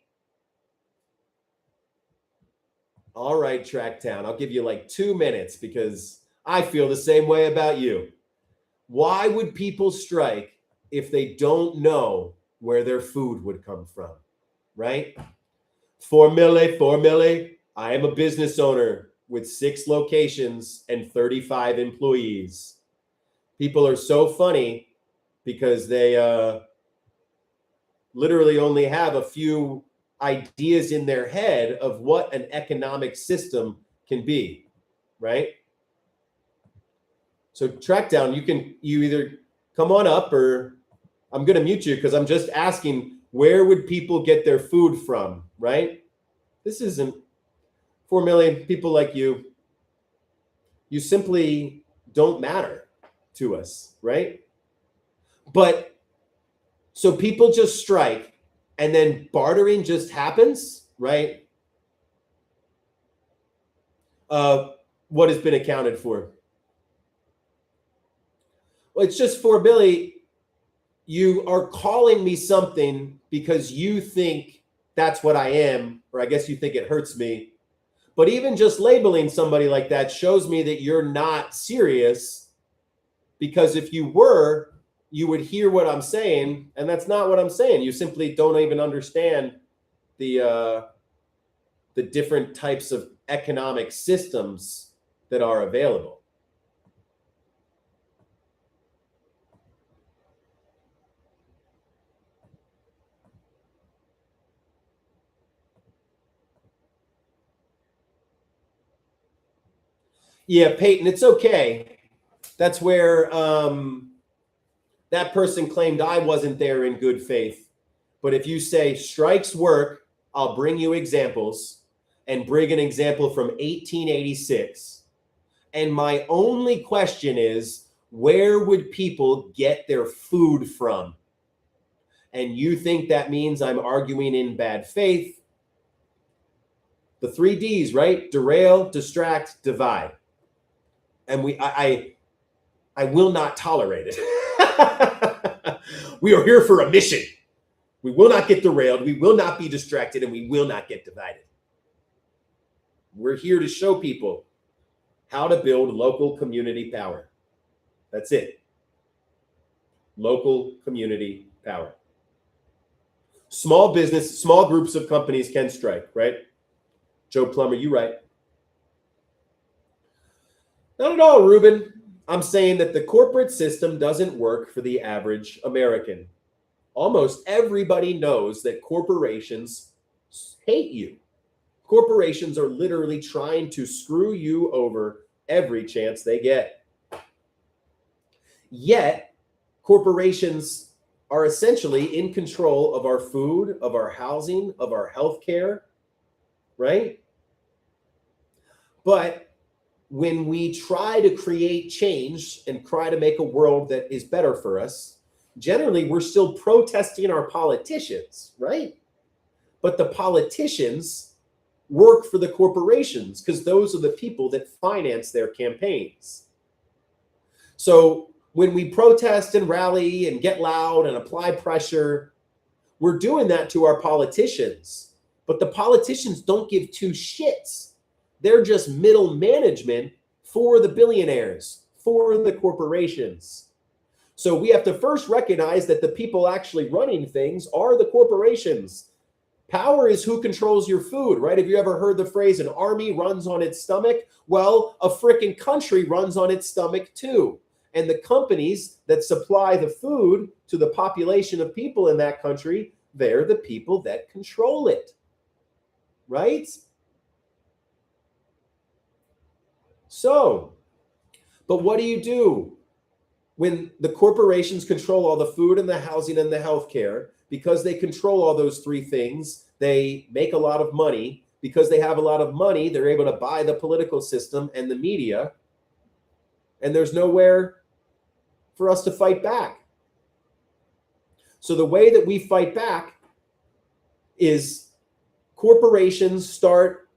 All right, Tracktown, I'll give you like 2 minutes because I feel the same way about you. Why would people strike if they don't know where their food would come from, right? 4 milli. I am a business owner with 6 locations and 35 employees. People are so funny because they literally only have a few ideas in their head of what an economic system can be, right? So Trackdown, you either come on up or I'm going to mute you because I'm just asking, where would people get their food from, right? This isn't 4 million people like you. You simply don't matter to us, right? But so people just strike and then bartering just happens, right? What has been accounted for? Well, it's just 4 billion. You are calling me something because you think that's what I am, or I guess you think it hurts me. But even just labeling somebody like that shows me that you're not serious, because if you were, you would hear what I'm saying, and that's not what I'm saying. You simply don't even understand the different types of economic systems that are available. Yeah, Peyton, it's okay. That's where that person claimed I wasn't there in good faith. But if you say strikes work, I'll bring you examples and bring an example from 1886. And my only question is, where would people get their food from? And you think that means I'm arguing in bad faith? The 3 Ds, right? Derail, distract, divide. And I will not tolerate it. We are here for a mission. We will not get derailed. We will not be distracted, and we will not get divided. We're here to show people how to build local community power. That's it. Local community power. Small business, small groups of companies can strike, right? Joe Plummer, you right. Not at all, Ruben. I'm saying that the corporate system doesn't work for the average American. Almost everybody knows that corporations hate you. Corporations are literally trying to screw you over every chance they get. Yet, corporations are essentially in control of our food, of our housing, of our healthcare, right? But when we try to create change and try to make a world that is better for us, generally we're still protesting our politicians, right? But the politicians work for the corporations because those are the people that finance their campaigns. So when we protest and rally and get loud and apply pressure, we're doing that to our politicians. But the politicians don't give two shits. They're just middle management for the billionaires, for the corporations. So we have to first recognize that the people actually running things are the corporations. Power is who controls your food, right? Have you ever heard the phrase, an army runs on its stomach? Well, a freaking country runs on its stomach too. And the companies that supply the food to the population of people in that country, they're the people that control it, right? So, but what do you do when the corporations control all the food and the housing and the healthcare? Because they control all those three things, they make a lot of money. Because they have a lot of money, they're able to buy the political system and the media, and there's nowhere for us to fight back. So the way that we fight back is corporations start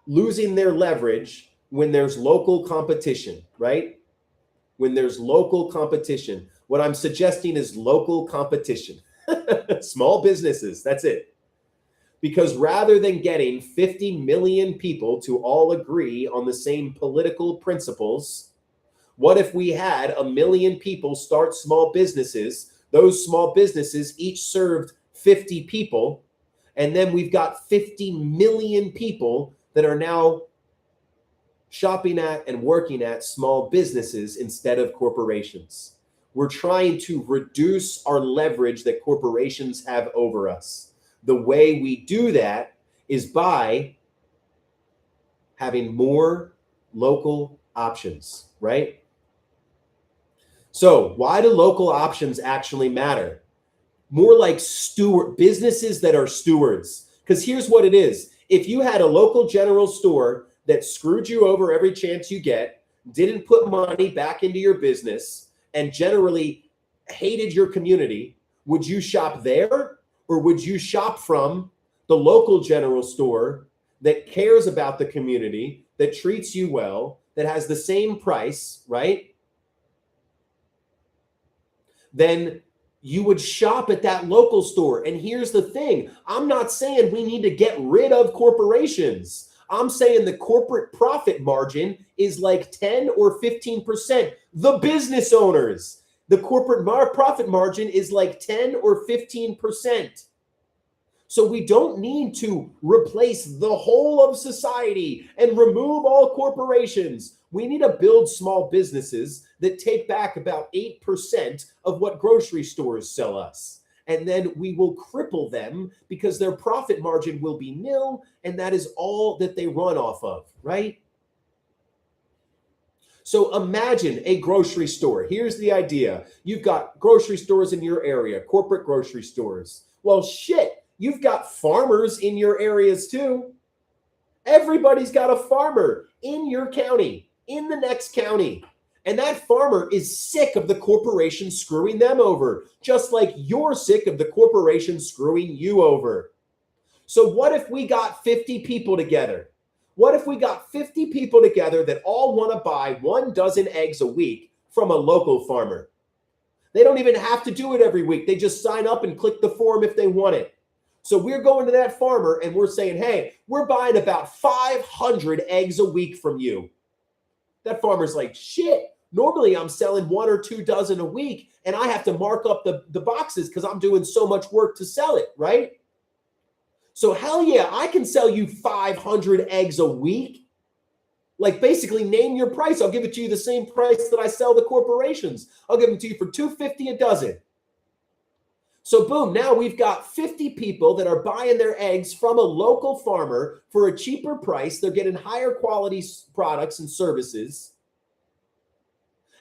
losing their leverage when there's local competition, right? When there's local competition. What I'm suggesting is local competition. Small businesses, that's it. Because rather than getting 50 million people to all agree on the same political principles, what if we had 1 million people start small businesses? Those small businesses each served 50 people, and then we've got 50 million people that are now shopping at and working at small businesses instead of corporations. We're trying to reduce our leverage that corporations have over us. The way we do that is by having more local options, right? So why do local options actually matter? More like businesses that are stewards. Because here's what it is. If you had a local general store that screwed you over every chance you get, didn't put money back into your business, and generally hated your community, would you shop there? Or would you shop from the local general store that cares about the community, that treats you well, that has the same price, right? Then you would shop at that local store. And here's the thing. I'm not saying we need to get rid of corporations. I'm saying the corporate profit margin is like 10 or 15%. The business owners, the corporate profit margin is like 10 or 15%. So we don't need to replace the whole of society and remove all corporations. We need to build small businesses that take back about 8% of what grocery stores sell us. And then we will cripple them because their profit margin will be nil, and that is all that they run off of, right? So imagine a grocery store. Here's the idea. You've got grocery stores in your area, corporate grocery stores. Well, shit, you've got farmers in your areas too. Everybody's got a farmer in your county, in the next county. And that farmer is sick of the corporation screwing them over, just like you're sick of the corporation screwing you over. So what if we got 50 people together? What if we got 50 people together that all want to buy 1 dozen eggs a week from a local farmer? They don't even have to do it every week. They just sign up and click the form if they want it. So we're going to that farmer and we're saying, hey, we're buying about 500 eggs a week from you. That farmer's like, shit, normally I'm selling 1 or 2 dozen a week and I have to mark up the boxes because I'm doing so much work to sell it, right? So hell yeah, I can sell you 500 eggs a week. Like basically name your price. I'll give it to you the same price that I sell the corporations. I'll give them to you for $2.50 a dozen. So boom, now we've got 50 people that are buying their eggs from a local farmer for a cheaper price. They're getting higher quality products and services.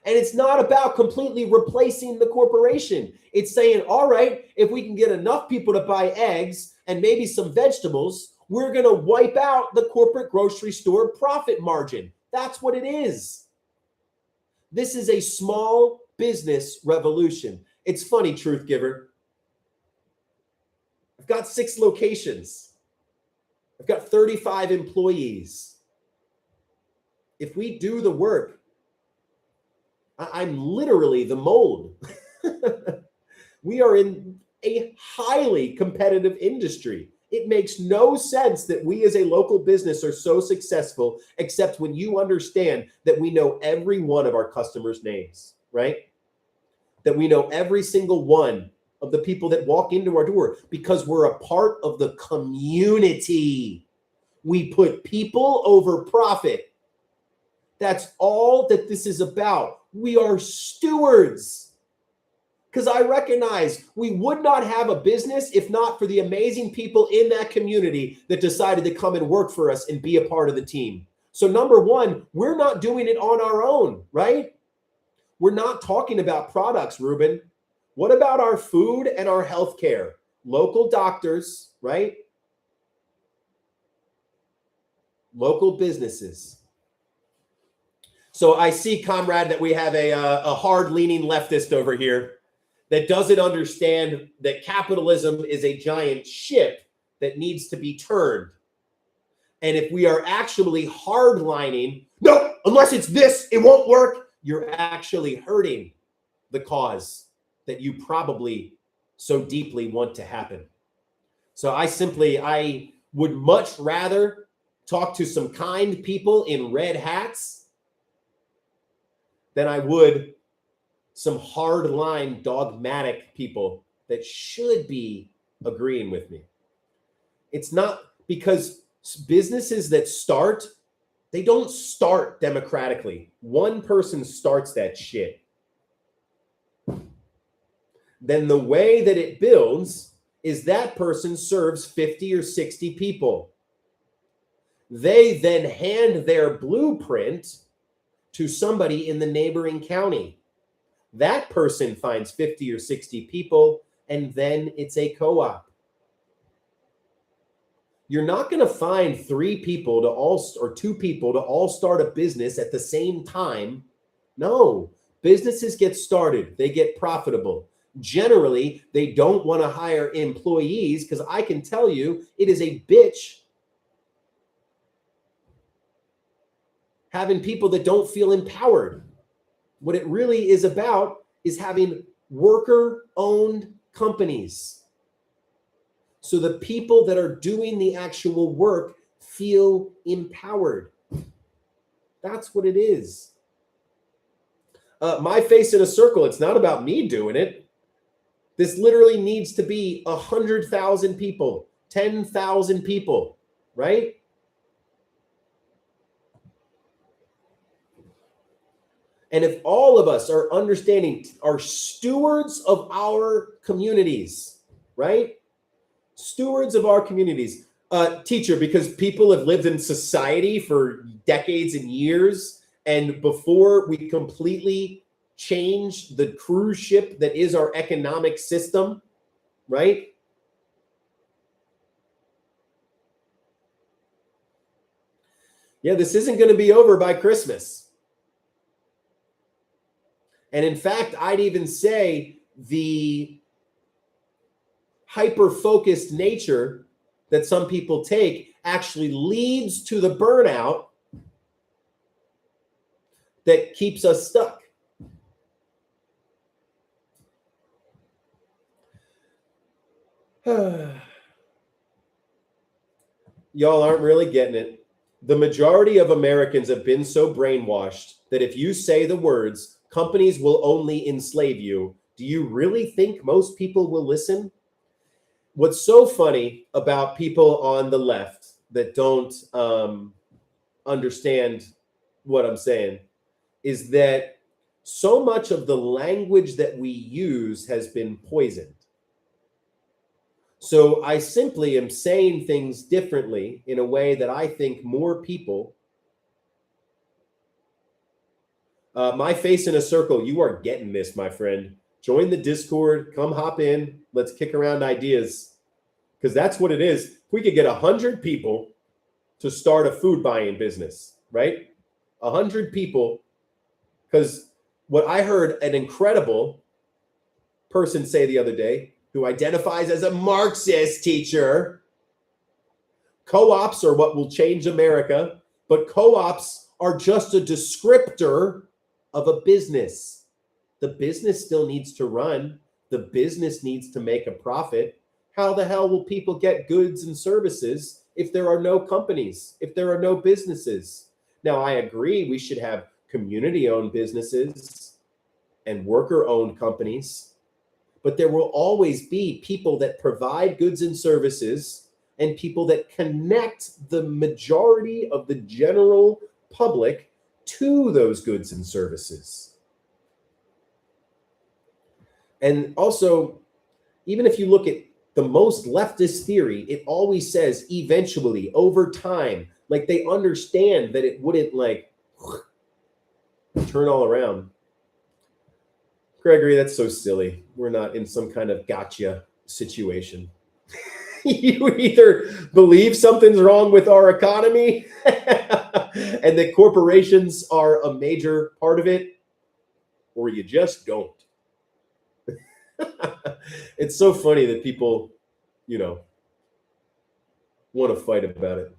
And it's not about completely replacing the corporation. It's saying, all right, if we can get enough people to buy eggs and maybe some vegetables, we're going to wipe out the corporate grocery store profit margin. That's what it is. This is a small business revolution. It's funny, Truth Giver. I've got 6 locations. I've got 35 employees. If we do the work, I'm literally the mold. We are in a highly competitive industry. It makes no sense that we as a local business are so successful, except when you understand that we know every one of our customers' names, right? That we know every single one of the people that walk into our door because we're a part of the community. We put people over profit. That's all that this is about. We are stewards. Because I recognize we would not have a business if not for the amazing people in that community that decided to come and work for us and be a part of the team. So number one, we're not doing it on our own, right? We're not talking about products, Ruben. What about our food and our healthcare? Local doctors, right? Local businesses. So I see, comrade, that we have a hard-leaning leftist over here that doesn't understand that capitalism is a giant ship that needs to be turned. And if we are actually hardlining, no, unless it's this, it won't work, you're actually hurting the cause that you probably so deeply want to happen. So I would much rather talk to some kind people in red hats than I would some hardline dogmatic people that should be agreeing with me. It's not because businesses that start, they don't start democratically. One person starts that shit. Then the way that it builds is that person serves 50 or 60 people. They then hand their blueprint to somebody in the neighboring county. That person finds 50 or 60 people, and then it's a co-op. You're not going to find 3 people or 2 people to all start a business at the same time. No, businesses get started. They get profitable. Generally, they don't want to hire employees because I can tell you it is a bitch having people that don't feel empowered. What it really is about is having worker-owned companies. So the people that are doing the actual work feel empowered. That's what it is. My face in a circle, it's not about me doing it. This literally needs to be 100,000 people, 10,000 people, right? And if all of us are understanding, are stewards of our communities, right? Stewards of our communities. Teacher, because people have lived in society for decades and years, and before we completely change the cruise ship that is our economic system, right? Yeah, this isn't going to be over by Christmas. And in fact, I'd even say the hyper-focused nature that some people take actually leads to the burnout that keeps us stuck. Y'all aren't really getting it. The majority of Americans have been so brainwashed that if you say the words, companies will only enslave you, do you really think most people will listen? What's so funny about people on the left that don't understand what I'm saying is that so much of the language that we use has been poisoned. So I simply am saying things differently in a way that I think more people. My face in a circle, you are getting this, my friend. Join the Discord, come hop in, let's kick around ideas. Because that's what it is. If we could get 100 people to start a food buying business, right? 100 people. Because what I heard an incredible person say the other day, who identifies as a Marxist, teacher, co-ops are what will change America, but co-ops are just a descriptor of a business. The business still needs to run. The business needs to make a profit. How the hell will people get goods and services if there are no companies, if there are no businesses? Now, I agree we should have community-owned businesses and worker-owned companies, but there will always be people that provide goods and services and people that connect the majority of the general public to those goods and services. And also, even if you look at the most leftist theory, it always says eventually, over time, like they understand that it wouldn't like turn all around. Gregory, that's so silly. We're not in some kind of gotcha situation. You either believe something's wrong with our economy and that corporations are a major part of it, or you just don't. It's so funny that people, want to fight about it.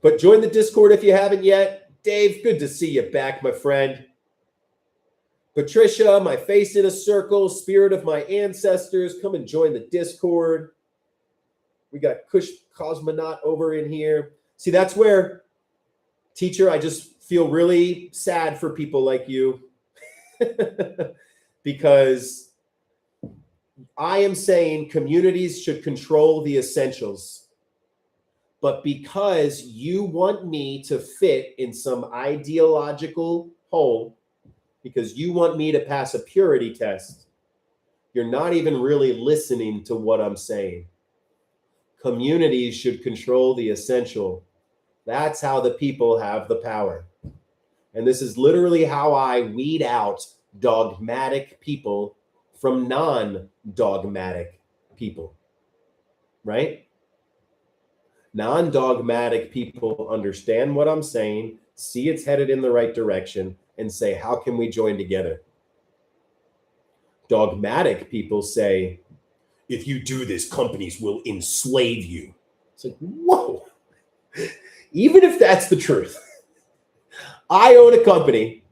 But join the Discord if you haven't yet. Dave, good to see you back, my friend. Patricia, my face in a circle, spirit of my ancestors, come and join the Discord. We got Kush Cosmonaut over in here. See, that's where, teacher, I just feel really sad for people like you because I am saying communities should control the essentials. But because you want me to fit in some ideological hole, because you want me to pass a purity test, you're not even really listening to what I'm saying. Communities should control the essential. That's how the people have the power. And this is literally how I weed out dogmatic people from non-dogmatic people, right? Non-dogmatic people understand what I'm saying, see it's headed in the right direction, and say, how can we join together? Dogmatic people say, if you do this, companies will enslave you. It's like, whoa. Even if that's the truth, I own a company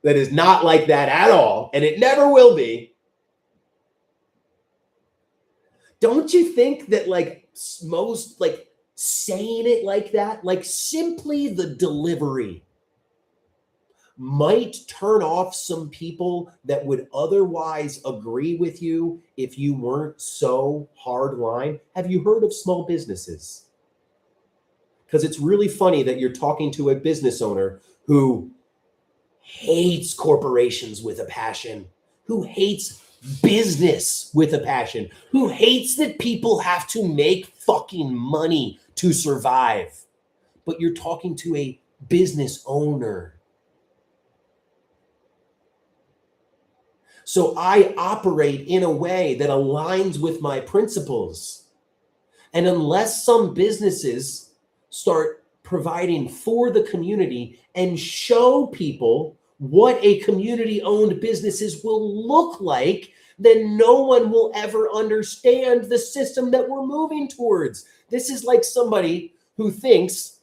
that is not like that at all, and it never will be. Don't you think that most saying it like that, like simply the delivery might turn off some people that would otherwise agree with you if you weren't so hardline? Have you heard of small businesses? Because it's really funny that you're talking to a business owner who hates corporations with a passion, who hates business with a passion, who hates that people have to make fucking money to survive. But you're talking to a business owner. So I operate in a way that aligns with my principles. And unless some businesses start providing for the community and show people what a community-owned businesses will look like, then no one will ever understand the system that we're moving towards. This is like somebody who thinks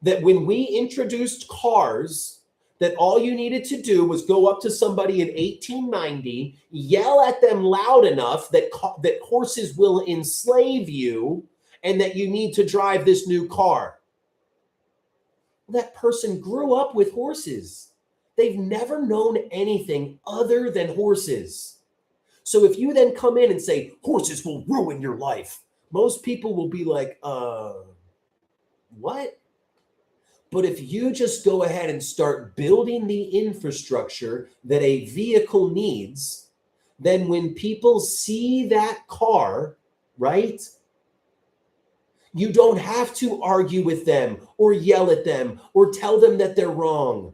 that when we introduced cars, that all you needed to do was go up to somebody in 1890, yell at them loud enough that horses will enslave you and that you need to drive this new car. That person grew up with horses. They've never known anything other than horses. So if you then come in and say, horses will ruin your life, most people will be like, what? But if you just go ahead and start building the infrastructure that a vehicle needs, then when people see that car, right, you don't have to argue with them or yell at them or tell them that they're wrong.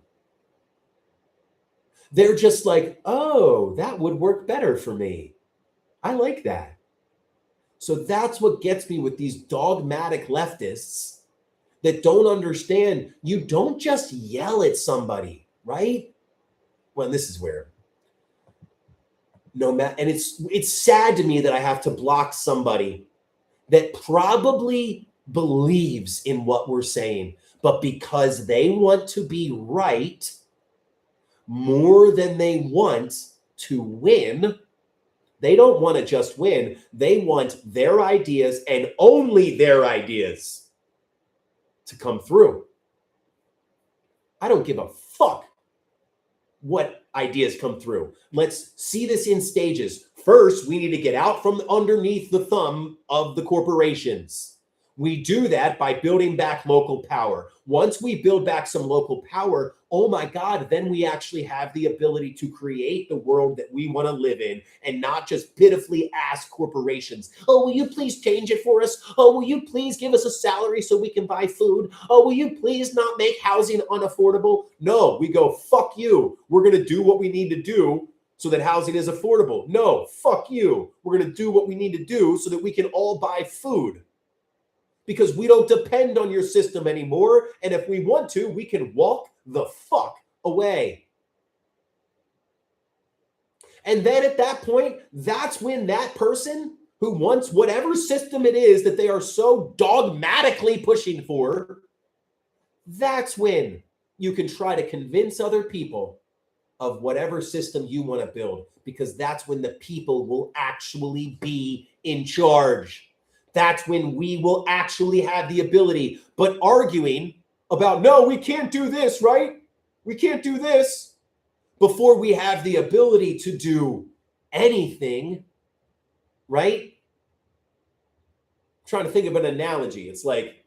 They're just like, oh, that would work better for me. I like that. So that's what gets me with these dogmatic leftists that don't understand. You don't just yell at somebody, right? Well, this is where and it's sad to me that I have to block somebody that probably believes in what we're saying, but because they want to be right, more than they want to win. They don't want to just win. They want their ideas and only their ideas to come through. I don't give a fuck what ideas come through. Let's see this in stages. First, we need to get out from underneath the thumb of the corporations. We do that by building back local power. Once we build back some local power, oh my God, then we actually have the ability to create the world that we want to live in and not just pitifully ask corporations, oh, will you please change it for us? Oh, will you please give us a salary so we can buy food? Oh, will you please not make housing unaffordable? No, we go, fuck you. We're going to do what we need to do so that housing is affordable. No, fuck you. We're going to do what we need to do so that we can all buy food. Because we don't depend on your system anymore. And if we want to, we can walk the fuck away. And then at that point, that's when that person who wants whatever system it is that they are so dogmatically pushing for, that's when you can try to convince other people of whatever system you want to build. Because that's when the people will actually be in charge. That's when we will actually have the ability. But arguing about, no, we can't do this, right? We can't do this before we have the ability to do anything, right? I'm trying to think of an analogy. It's like,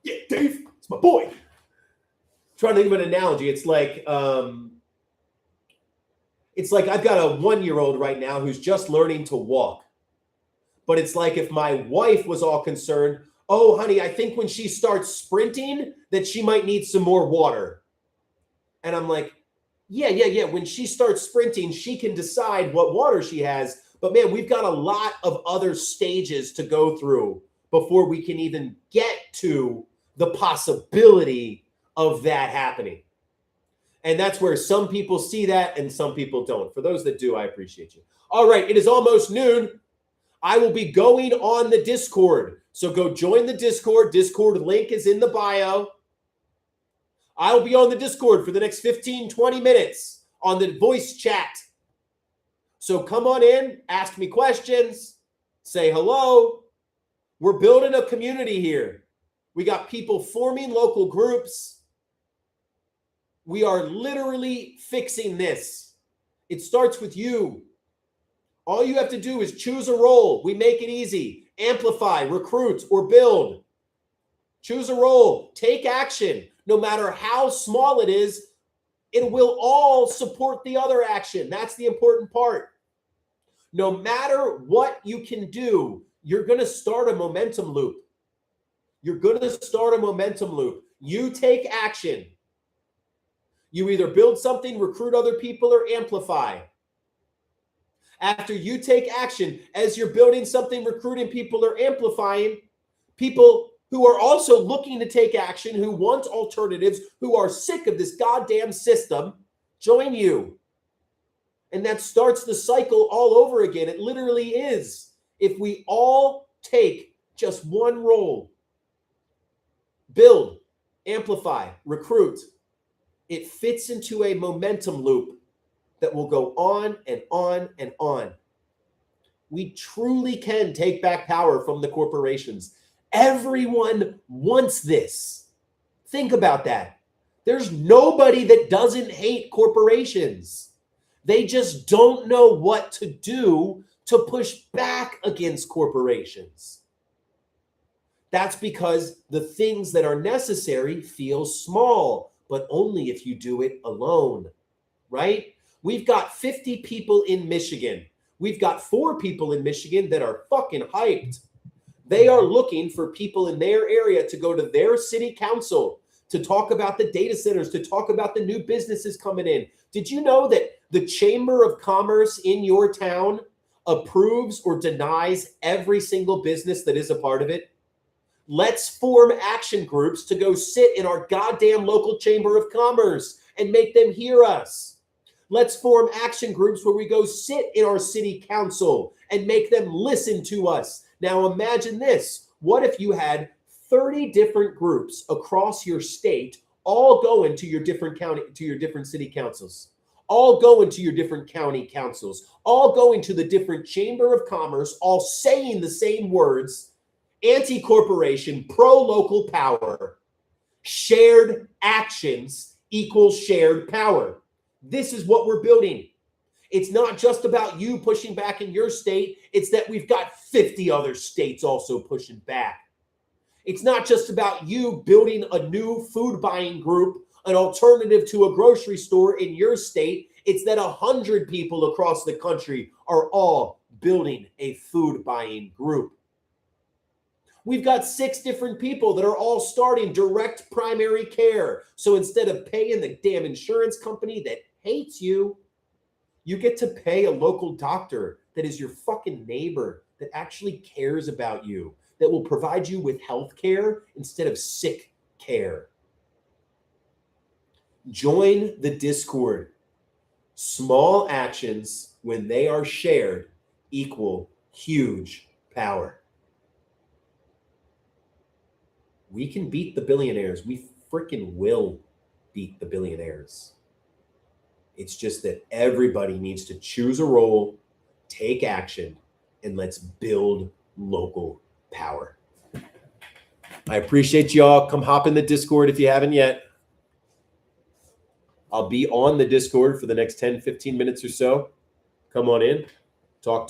yeah, Dave, it's my boy. I'm trying to think of an analogy. It's like I've got a 1-year-old right now who's just learning to walk. But it's like if my wife was all concerned, oh, honey, I think when she starts sprinting that she might need some more water. And I'm like, yeah. When she starts sprinting, she can decide what water she has. But man, we've got a lot of other stages to go through before we can even get to the possibility of that happening. And that's where some people see that and some people don't. For those that do, I appreciate you. All right, it is almost noon. I will be going on the Discord. So go join the Discord. Discord link is in the bio. I'll be on the Discord for the next 15, 20 minutes on the voice chat. So come on in, ask me questions, say hello. We're building a community here. We got people forming local groups. We are literally fixing this. It starts with you. All you have to do is choose a role. We make it easy. Amplify, recruit, or build. Choose a role. Take action. No matter how small it is, it will all support the other action. That's the important part. No matter what you can do, you're going to start a momentum loop. You're going to start a momentum loop. You take action. You either build something, recruit other people, or amplify. After you take action, as you're building something, recruiting people, or amplifying, people who are also looking to take action, who want alternatives, who are sick of this goddamn system, join you. And that starts the cycle all over again. It literally is. If we all take just one role, build, amplify, recruit, it fits into a momentum loop that will go on and on and on. We truly can take back power from the corporations. Everyone wants this. Think about that. There's nobody that doesn't hate corporations. They just don't know what to do to push back against corporations. That's because the things that are necessary feel small, but only if you do it alone, right? We've got 50 people in Michigan. We've got 4 people in Michigan that are fucking hyped. They are looking for people in their area to go to their city council to talk about the data centers, to talk about the new businesses coming in. Did you know that the Chamber of Commerce in your town approves or denies every single business that is a part of it? Let's form action groups to go sit in our goddamn local Chamber of Commerce and make them hear us. Let's form action groups where we go sit in our city council and make them listen to us. Now imagine this. What if you had 30 different groups across your state all going to your different county, to your different city councils, all going to your different county councils, all going to the different chamber of commerce, all saying the same words: anti-corporation, pro-local power. Shared actions equals shared power. This is what we're building. It's not just about you pushing back in your state. It's that we've got 50 other states also pushing back. It's not just about you building a new food buying group, an alternative to a grocery store in your state. It's that 100 people across the country are all building a food buying group. We've got 6 different people that are all starting direct primary care. So instead of paying the damn insurance company that hates you, you get to pay a local doctor that is your fucking neighbor, that actually cares about you, that will provide you with health care instead of sick care. Join the Discord. Small actions, when they are shared, equal huge power. We can beat the billionaires. We freaking will beat the billionaires. It's just that everybody needs to choose a role, take action, and let's build local power. I appreciate y'all. Come hop in the Discord if you haven't yet. I'll be on the Discord for the next 10, 15 minutes or so. Come on in. Talk